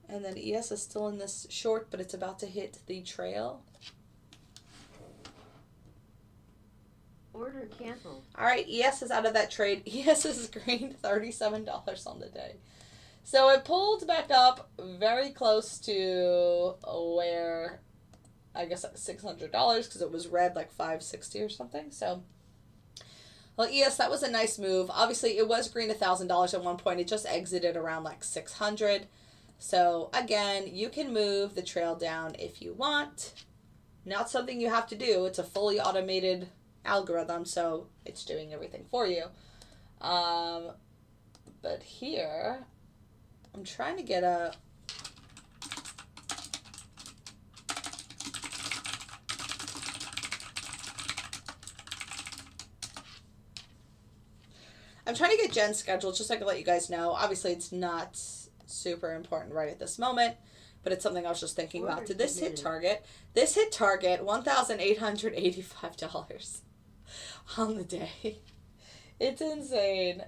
And then ES is still in this short, but it's about to hit the trail. Order canceled. All right, ES is out of that trade. ES is green, $37 on the day. So it pulled back up very close to where, I guess, like $600, because it was red like 560 or something. So, well, ES, that was a nice move. Obviously, it was green $1,000 at one point. It just exited around like 600. So again, you can move the trail down if you want. Not something you have to do. It's a fully automated algorithm, so it's doing everything for you. But here, I'm trying to get a... I'm trying to get Jen's schedule just so I can let you guys know. Obviously, it's not super important right at this moment, but it's something I was just thinking about. Did this hit target? This hit target, $1,885 on the day. It's insane.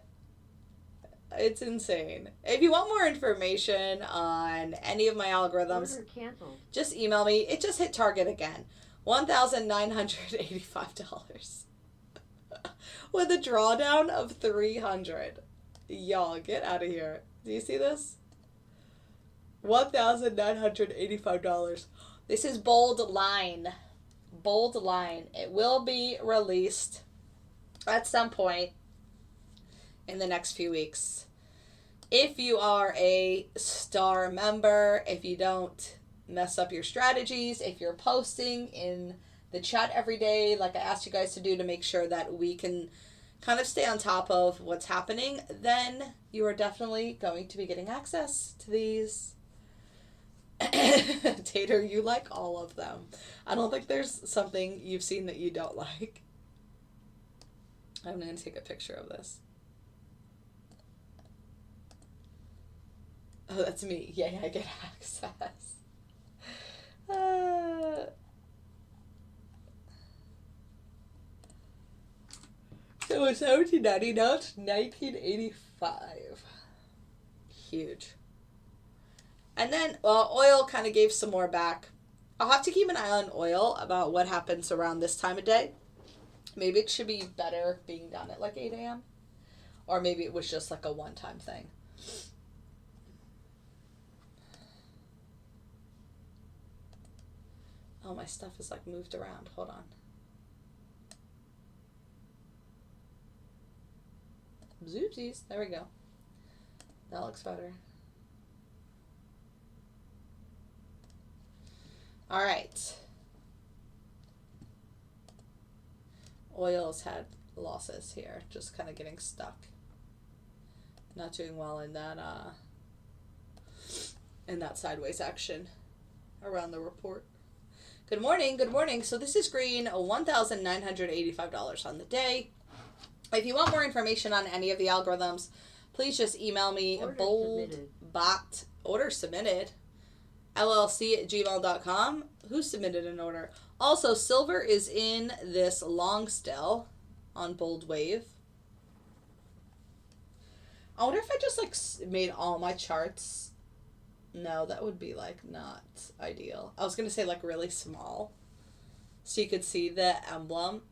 It's insane. If you want more information on any of my algorithms, just email me. It just hit target again. $1,985. With a drawdown of 300. Y'all, get out of here. Do you see this? $1,985. This is bold line. Bold line. It will be released at some point in the next few weeks. If you are a star member, if you don't mess up your strategies, if you're posting in the chat every day, like I asked you guys to do, to make sure that we can kind of stay on top of what's happening, then you are definitely going to be getting access to these. Tater, you like all of them. I don't think there's something you've seen that you don't like. I'm going to take a picture of this. Oh, that's me. Yeah, I get access. So it's 1790, now it's 1985. Huge. And then, well, oil kind of gave some more back. I'll have to keep an eye on oil about what happens around this time of day. Maybe it should be better being done at like 8 a.m. Or maybe it was just like a one-time thing. Oh, my stuff is like moved around. Hold on. Zoopsies. There we go. That looks better. All right. Oil's had losses here. Just kind of getting stuck. Not doing well in that sideways action around the report. Good morning. Good morning. So this is green, $1,985 on the day. If you want more information on any of the algorithms, please just email me order submitted llc@gmail.com. Who submitted an order? Also, silver is in this long still on bold wave. I wonder if I just like made all my charts. No, that would be like not ideal. I was gonna say like really small, so you could see the emblem.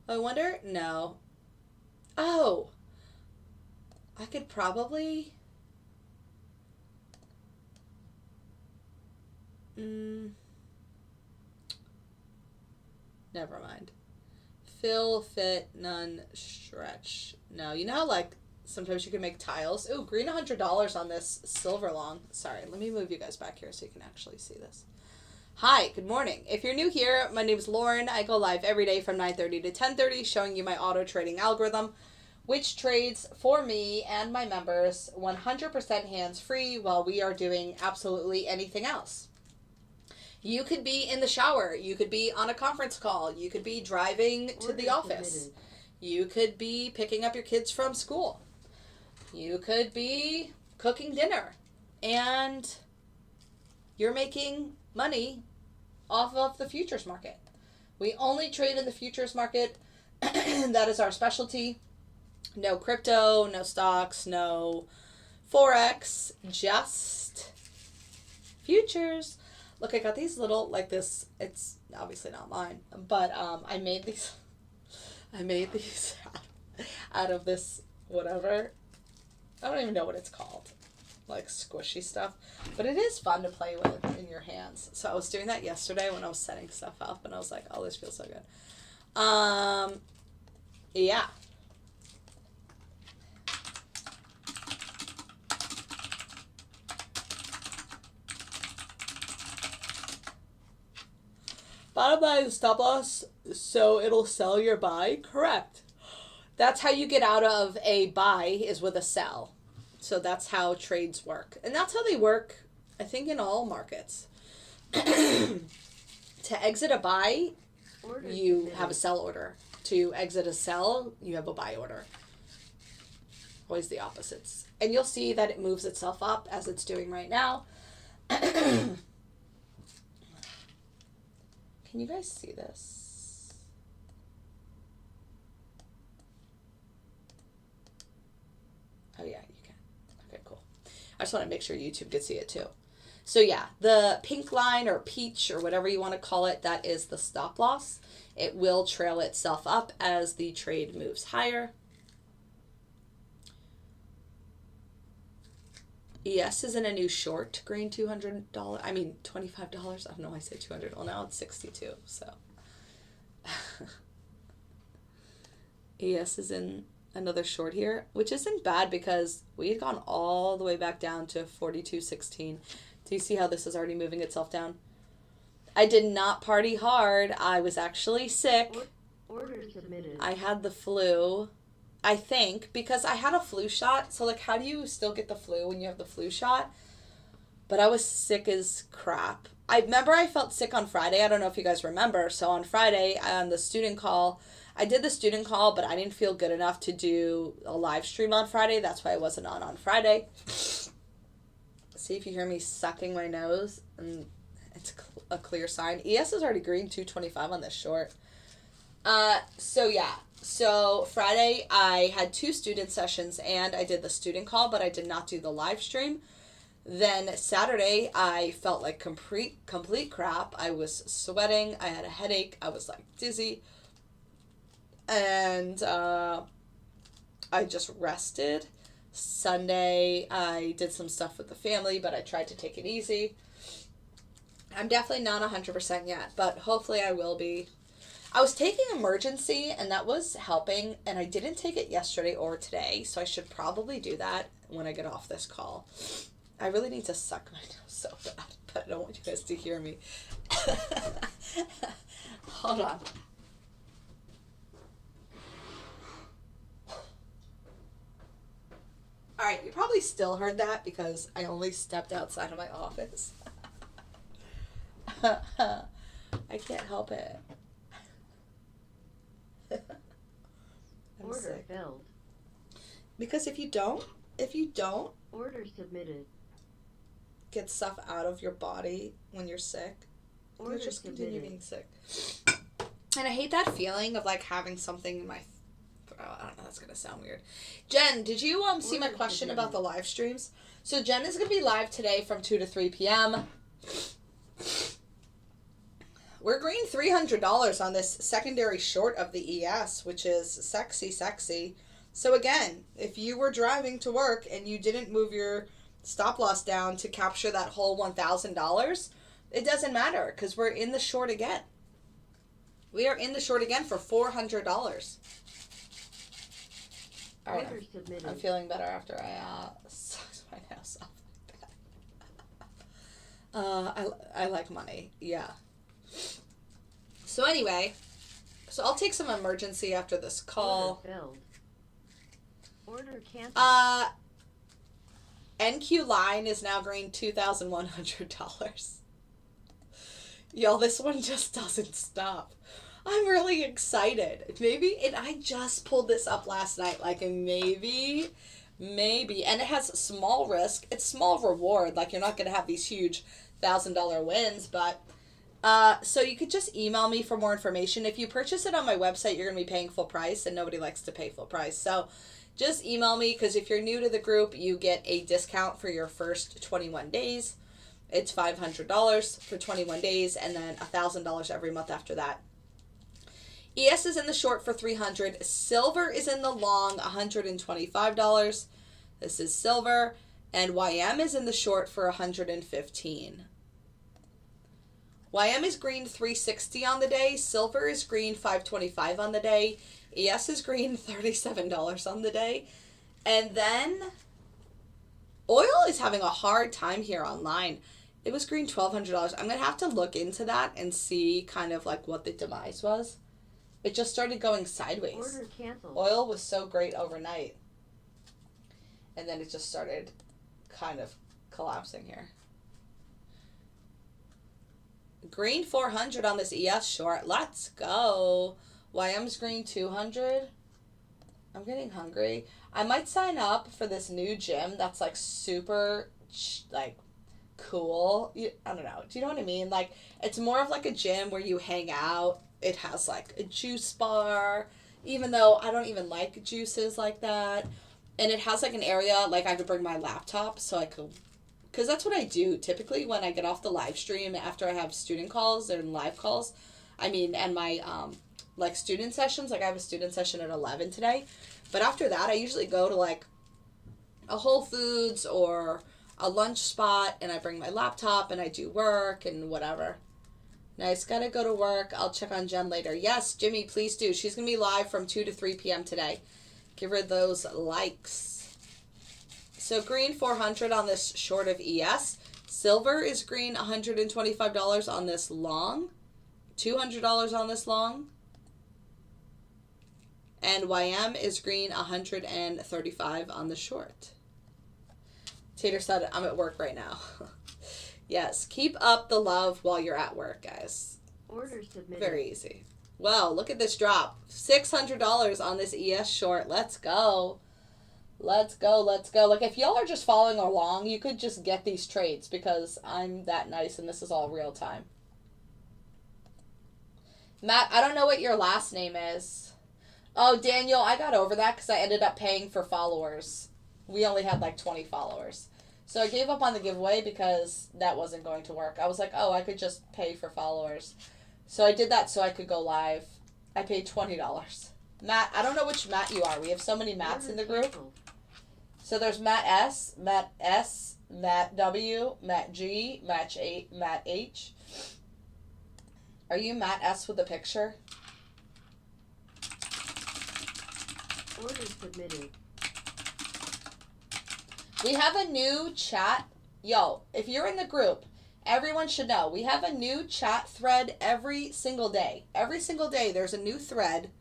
I wonder. No. Oh, I could probably. Never mind. Fill, fit, none, stretch. No, you know how like sometimes you can make tiles? Ooh, green $100 on this silver long. Sorry, let me move you guys back here so you can actually see this. Hi, good morning. If you're new here, my name is Lauren. I go live every day from 9:30 to 10:30 showing you my auto trading algorithm. which trades for me and my members 100% hands-free while we are doing absolutely anything else. You could be in the shower. You could be on a conference call. You could be driving to the office. You could be picking up your kids from school. You could be cooking dinner. And you're making money off of the futures market. We only trade in the futures market. That is our specialty. No crypto, no stocks, no forex, just futures. Look, I got these little, like this, it's obviously not mine, but I made these out of this, whatever. I don't even know what it's called. Like squishy stuff. But it is fun to play with in your hands. So I was doing that yesterday when I was setting stuff up, and I was like, oh, this feels so good. Yeah. Bottom line is stop loss, so it'll sell your buy. Correct. That's how you get out of a buy, is with a sell. So that's how trades work. And that's how they work, I think, in all markets. To exit a buy, you have a sell order. To exit a sell, you have a buy order. Always the opposites. And you'll see that it moves itself up as it's doing right now. Can you guys see this? Oh yeah, you can. Okay, cool. I just want to make sure YouTube could see it too. So yeah, the pink line or peach or whatever you want to call it, that is the stop loss. It will trail itself up as the trade moves higher. ES is in a new short, green $200. I mean, $25. I don't know why I say 200. Well, now it's 62. So ES is in another short here, which isn't bad because we had gone all the way back down to 42.16. Do you see how this is already moving itself down? I did not party hard. I was actually sick. Order submitted. I had the flu. I think, because I had a flu shot. So, like, how do you still get the flu when you have the flu shot? But I was sick as crap. I remember I felt sick on Friday. I don't know if you guys remember. So, on Friday, on the student call, I did the student call, but I didn't feel good enough to do a live stream on Friday. That's why I wasn't on Friday. See if you hear me sucking my nose. And it's a clear sign. ES is already green, 225 on this short. So, yeah. So Friday I had 2 student sessions and I did the student call, but I did not do the live stream. Then Saturday I felt like complete crap. I was sweating. I had a headache. I was like dizzy. And I just rested. Sunday I did some stuff with the family, but I tried to take it easy. I'm definitely not 100% yet, but hopefully I will be. I was taking emergency, and that was helping, and I didn't take it yesterday or today, so I should probably do that when I get off this call. I really need to suck my nose so bad, but I don't want you guys to hear me. Hold on. Alright, you probably still heard that because I only stepped outside of my office. I can't help it. I'm Order sick. filled. Because if you don't Order submitted. get stuff out of your body when you're sick, Order you'll just continue submitted. being sick. And I hate that feeling of like having something in my throat. I don't know, that's gonna sound weird. Jen, did you see my Order question submitted. about the live streams? So Jen is gonna be live today from 2 to 3 p.m. We're green $300 on this secondary short of the ES, which is sexy. So again, if you were driving to work and you didn't move your stop loss down to capture that whole $1,000, it doesn't matter because we're in the short again. We are in the short again for $400. All right, Order submitted. I'm feeling better after I sucked my nose off like that. I like money, yeah. So anyway, so I'll take some emergency after this call. Order filled. Order canceled. NQ line is now green $2,100. Y'all, this one just doesn't stop. I'm really excited. Maybe, and I just pulled this up last night, like maybe, and it has small risk. It's small reward. Like you're not going to have these huge $1,000 wins, but so you could just email me for more information. If you purchase it on my website, you're going to be paying full price, and nobody likes to pay full price. So just email me, because if you're new to the group, you get a discount for your first 21 days. It's $500 for 21 days, and then $1,000 every month after that. ES is in the short for $300. Silver is in the long, $125. This is silver. And YM is in the short for $115. YM is green $360 on the day. Silver is green $525 on the day. ES is green $37 on the day. And then oil is having a hard time here online. It was green $1,200. I'm going to have to look into that and see kind of like what the demise was. It just started going sideways. Order canceled. Oil was so great overnight. And then it just started kind of collapsing here. Green 400 on this ES short. Let's go. YM's green 200. I'm getting hungry. I might sign up for this new gym that's like super like cool. I don't know. Do you know what I mean? Like it's more of like a gym where you hang out. It has like a juice bar, even though I don't even like juices like that. And it has like an area, like I could bring my laptop so I could, because that's what I do typically when I get off the live stream after I have student calls and live calls. I mean, and my like student sessions, like I have a student session at 11 today. But after that, I usually go to like a Whole Foods or a lunch spot, and I bring my laptop and I do work and whatever. Nice, gotta go to work. I'll check on Jen later. Yes, Jimmy, please do. She's gonna be live from 2 to 3 p.m. today. Give her those likes. So green 400 on this short of ES. Silver is green $125 on this long. $200 on this long. And YM is green $135 on the short. Tater said, I'm at work right now. Yes, keep up the love while you're at work, guys. Order submitted. Very easy. Wow, look at this drop. $600 on this ES short. Let's go. Let's go, let's go. Like, if y'all are just following along, you could just get these trades because I'm that nice and this is all real time. Matt, I don't know what your last name is. Oh, Daniel, I got over that because I ended up paying for followers. We only had like 20 followers. So I gave up on the giveaway because that wasn't going to work. I was like, oh, I could just pay for followers. So I did that so I could go live. I paid $20. Matt, I don't know which Matt you are. We have so many Matts in the group. So there's Matt S, Matt S, Matt W, Matt G, Matt H. Are you Matt S with a picture? Order submitted. We have a new chat. Yo, if you're in the group, everyone should know. We have a new chat thread every single day. Every single day there's a new thread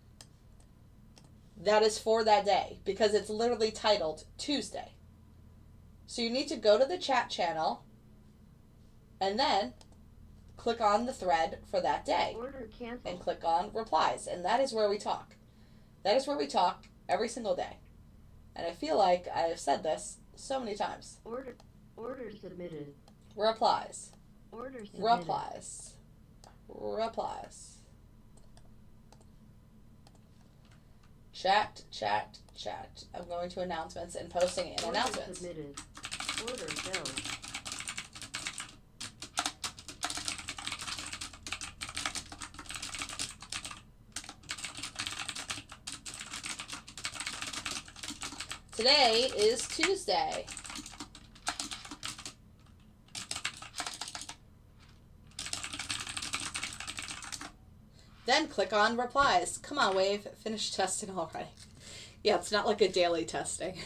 that is for that day because it's literally titled Tuesday. So you need to go to the chat channel and then click on the thread for that day. Order canceled. And click on replies. And that is where we talk. That is where we talk every single day. And I feel like I have said this so many times. Order submitted. Replies. Order submitted. Replies. Replies. Chat, chat, chat. I'm going to announcements and posting in Order announcements. submitted. Order filled. Today is Tuesday. Then click on replies. Come on, Wave. Finish testing already. Yeah, it's not like a daily testing.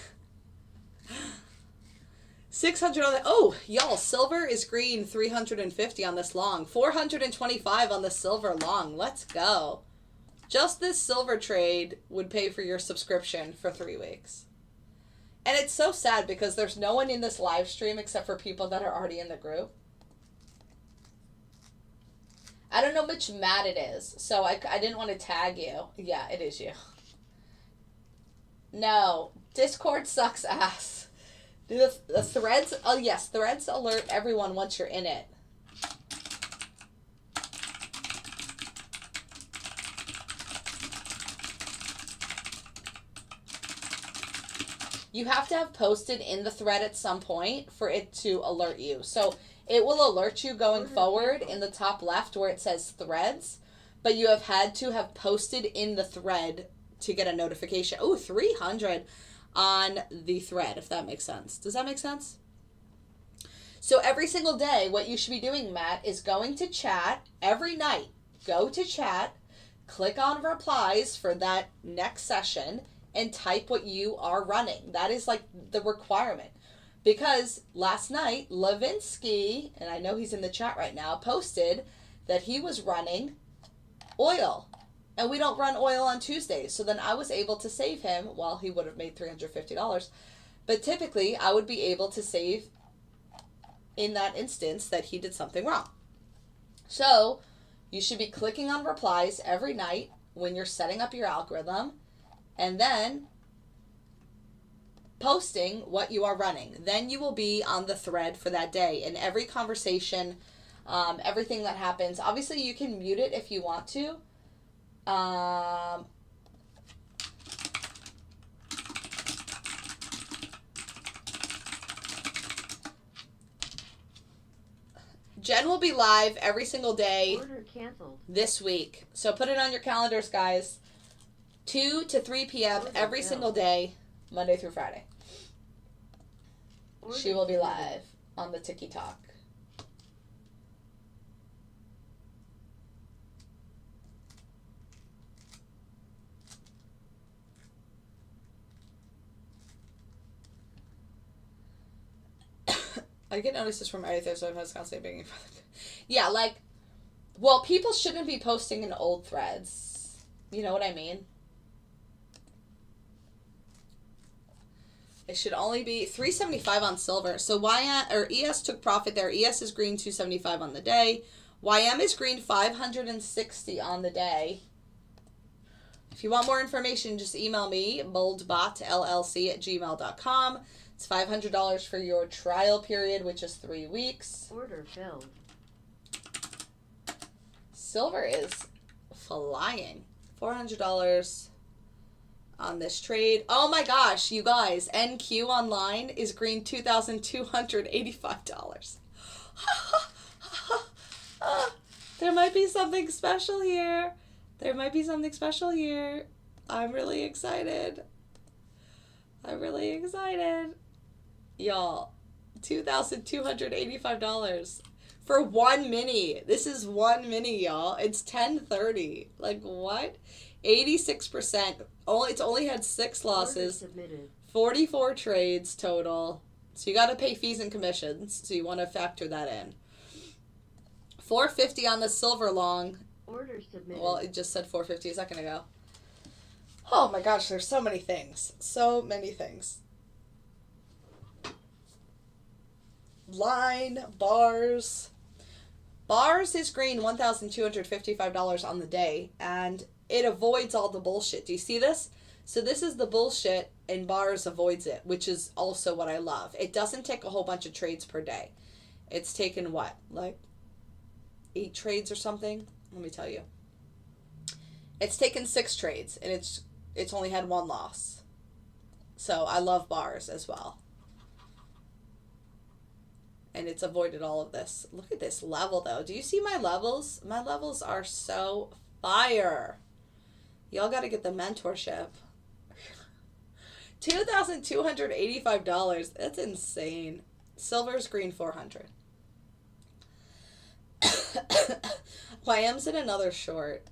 600 on the... Oh, y'all, silver is green 350 on this long. 425 on the silver long. Let's go. Just this silver trade would pay for your subscription for 3 weeks. And it's so sad because there's no one in this live stream except for people that are already in the group. I don't know which Matt it is, so I didn't want to tag you. Yeah, it is you. No, Discord sucks ass. Do the threads? Oh, yes, threads alert everyone once you're in it. You have to have posted in the thread at some point for it to alert you. So it will alert you going forward in the top left where it says threads, but you have had to have posted in the thread to get a notification. Oh, 300 on the thread, if that makes sense. Does that make sense? So every single day, what you should be doing, Matt, is going to chat every night. Go to chat, click on replies for that next session, and type what you are running. That is like the requirement. Because last night, Levinsky, and I know he's in the chat right now, posted that he was running oil. And we don't run oil on Tuesdays. So then I was able to save him. Well, he would have made $350. But typically, I would be able to save in that instance that he did something wrong. So you should be clicking on replies every night when you're setting up your algorithm. And then posting what you are running. Then you will be on the thread for that day. And every conversation, everything that happens, obviously you can mute it if you want to. Jen will be live every single day Order canceled. this week. So put it on your calendars, guys. 2 to 3 p.m. every single day, Monday through Friday. She will be live on the TikTok. I get notices from everything, so I was constantly begging for them. Yeah, like, well, people shouldn't be posting in old threads. You know what I mean? It should only be $375 on silver. So ES took profit there. ES is green 275 on the day. YM is green 560 on the day. If you want more information, just email me, boldbotllc@gmail.com. It's $500 for your trial period, which is 3 weeks. Order filled. Silver is flying. $400 on this trade. Oh my gosh, you guys. NQ online is green $2,285. There might be something special here. There might be something special here. I'm really excited. I'm really excited. Y'all, $2,285 for one mini. This is one mini, y'all. It's 10:30. Like, what? 86%. It's only had 6 losses. 44 trades total. So you got to pay fees and commissions. So you want to factor that in. 450 on the silver long. Order submitted. Well, it just said 450 a second ago. Oh my gosh, there's so many things. So many things. Line, bars. Bars is green $1,255 on the day, and it avoids all the bullshit. Do you see this? So this is the bullshit, and bars avoids it, which is also what I love. It doesn't take a whole bunch of trades per day. It's taken what? Like 8 trades or something? Let me tell you. It's taken 6 trades, and it's only had 1 loss. So I love bars as well. And it's avoided all of this. Look at this level, though. Do you see my levels? My levels are so fire. Y'all got to get the mentorship. $2,285. That's insane. Silver's green 400. YM's in another short.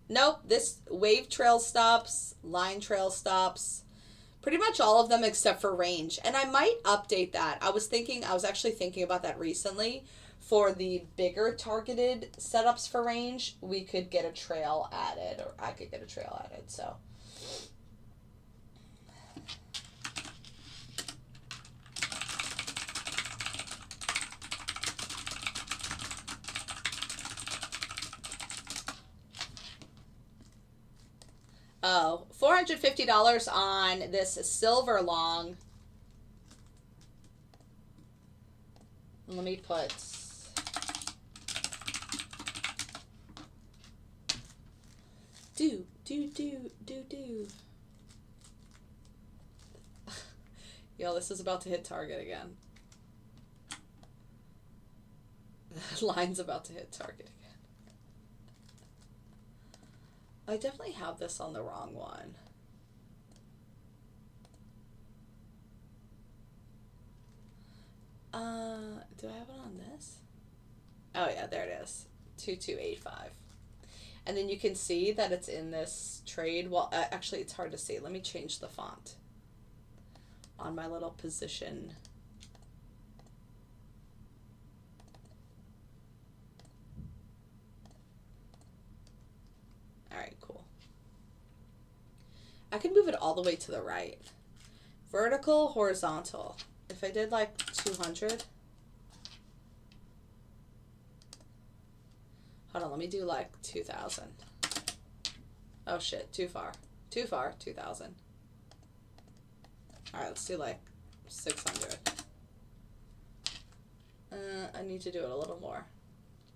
Nope. This wave trail stops. Line trail stops. Pretty much all of them except for range. And I might update that. I was actually thinking about that recently. For the bigger targeted setups for range, we could get a trail added, or I could get a trail added. So Oh, $450 on this silver long. Let me put do. Yo, this is about to hit target again. The line's about to hit target again. I definitely have this on the wrong one. Do I have it on this? Oh yeah, there it is. 2285. And then you can see that it's in this trade. Well, actually it's hard to see. Let me change the font on my little position. All right, cool. I can move it all the way to the right. Vertical, horizontal. If I did like 200. Hold on, let me do like 2,000. Oh shit, too far. Too far, 2,000. All right, let's do like 600. I need to do it a little more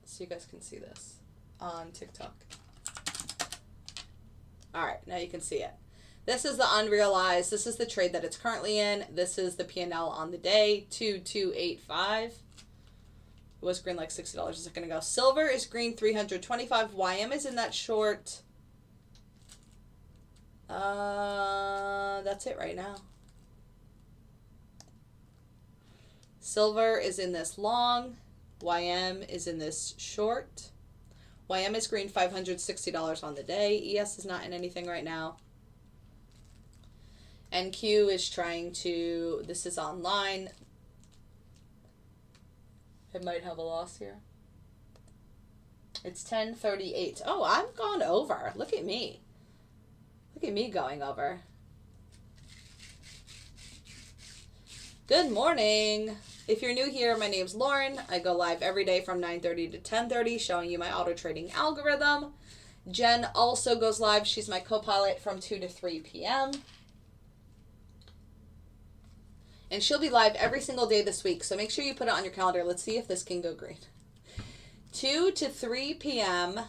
so you guys can see this on TikTok. All right, now you can see it. This is the unrealized. This is the trade that it's currently in. This is the P&L on the day, 2285. It was green like $60 a second ago. Silver is green 325. YM is in that short. That's it right now. Silver is in this long. YM is in this short. YM is green $560 on the day. ES is not in anything right now. NQ is trying to, this is online. It might have a loss here. It's 10:38. Oh, I've gone over. Look at me. Look at me going over. Good morning. If you're new here, my name's Lauren. I go live every day from 9:30 to 10:30 showing you my auto trading algorithm. Jen also goes live. She's my co-pilot from 2 to 3 p.m. And she'll be live every single day this week. So make sure you put it on your calendar. Let's see if this can go green. 2 to 3 p.m.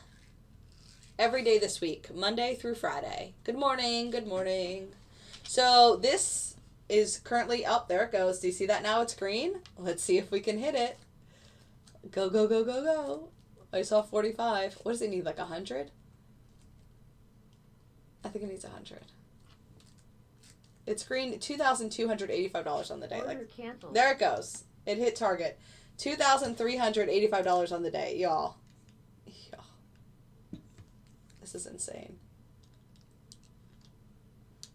every day this week, Monday through Friday. Good morning. Good morning. So this is currently up. There it goes. Do you see that now? It's green. Let's see if we can hit it. Go, go, go, go, go. I saw 45. What does it need? Like 100? I think it needs 100. It's green, $2,285 on the day. Order canceled. There it goes. It hit target. $2,385 on the day, y'all. This is insane.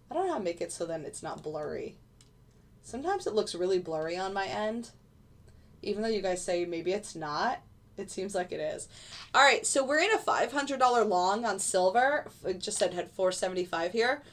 I don't know how to make it so then it's not blurry. Sometimes it looks really blurry on my end. Even though you guys say maybe it's not. It seems like it is. All right, so we're in a $500 long on silver. It just said had 475 here.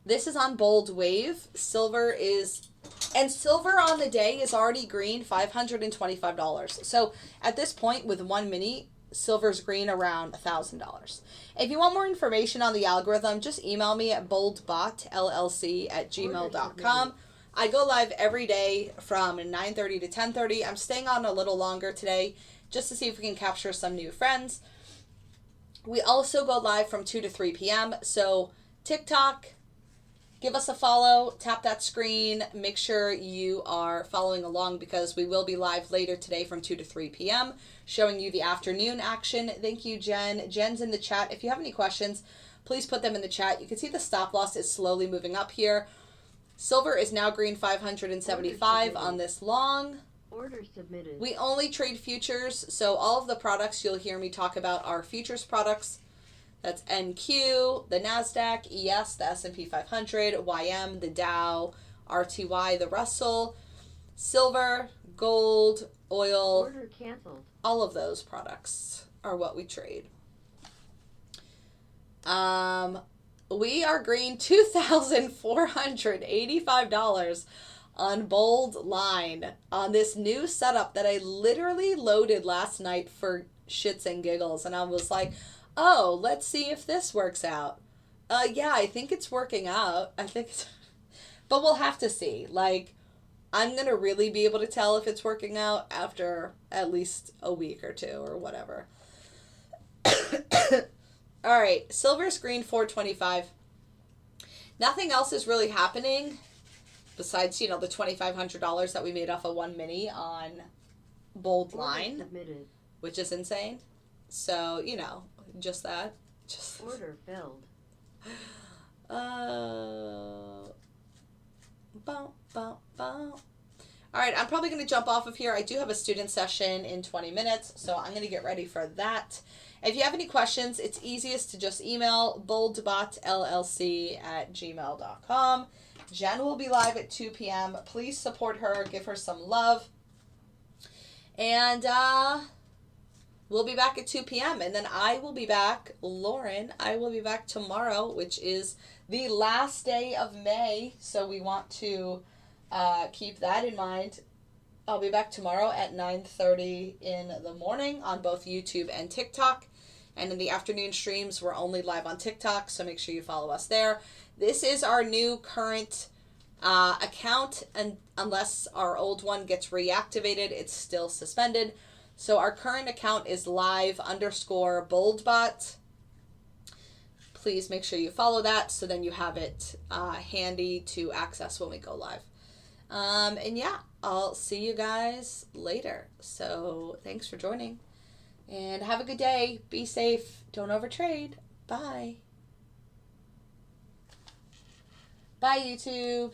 This is on bold wave. Silver on the day is already green, $525. So at this point with 1 mini, silver's green around $1,000. If you want more information on the algorithm, just email me at boldbotllc@gmail.com. I go live every day from 9:30 to 10:30. I'm staying on a little longer today just to see if we can capture some new friends. We also go live from 2 to 3 p.m. So TikTok, give us a follow, tap that screen, make sure you are following along because we will be live later today from 2 to 3 p.m. showing you the afternoon action. Thank you, Jen. Jen's in the chat. If you have any questions, please put them in the chat. You can see the stop loss is slowly moving up here. Silver is now green 575 on this long. Order submitted. We only trade futures, so all of the products you'll hear me talk about are futures products. That's NQ, the NASDAQ, ES, the S&P 500, YM, the Dow, RTY, the Russell, silver, gold, oil. Order canceled. All of those products are what we trade. We are green $2,485 on bold line on this new setup that I literally loaded last night for shits and giggles. And I was like, oh, let's see if this works out. Yeah, I think it's working out. I think it's, but we'll have to see. Like, I'm going to really be able to tell if it's working out after at least a week or two or whatever. All right, silver screen 425. Nothing else is really happening besides, the $2,500 that we made off of one mini on bold line, submitted. Which is insane. So, just that. Order filled. All right, I'm probably going to jump off of here. I do have a student session in 20 minutes, so I'm going to get ready for that. If you have any questions, it's easiest to just email boldbotllc@gmail.com. Jen will be live at 2 p.m. Please support her. Give her some love. And we'll be back at 2 p.m. And then I will be back, Lauren, I will be back tomorrow, which is the last day of May. So we want to keep that in mind. I'll be back tomorrow at 9:30 in the morning on both YouTube and TikTok. And in the afternoon streams, we're only live on TikTok, so make sure you follow us there. This is our new current account, and unless our old one gets reactivated, it's still suspended. So our current account is live_boldbot. Please make sure you follow that so then you have it handy to access when we go live. And yeah, I'll see you guys later. So thanks for joining. And have a good day. Be safe. Don't overtrade. Bye. Bye, YouTube.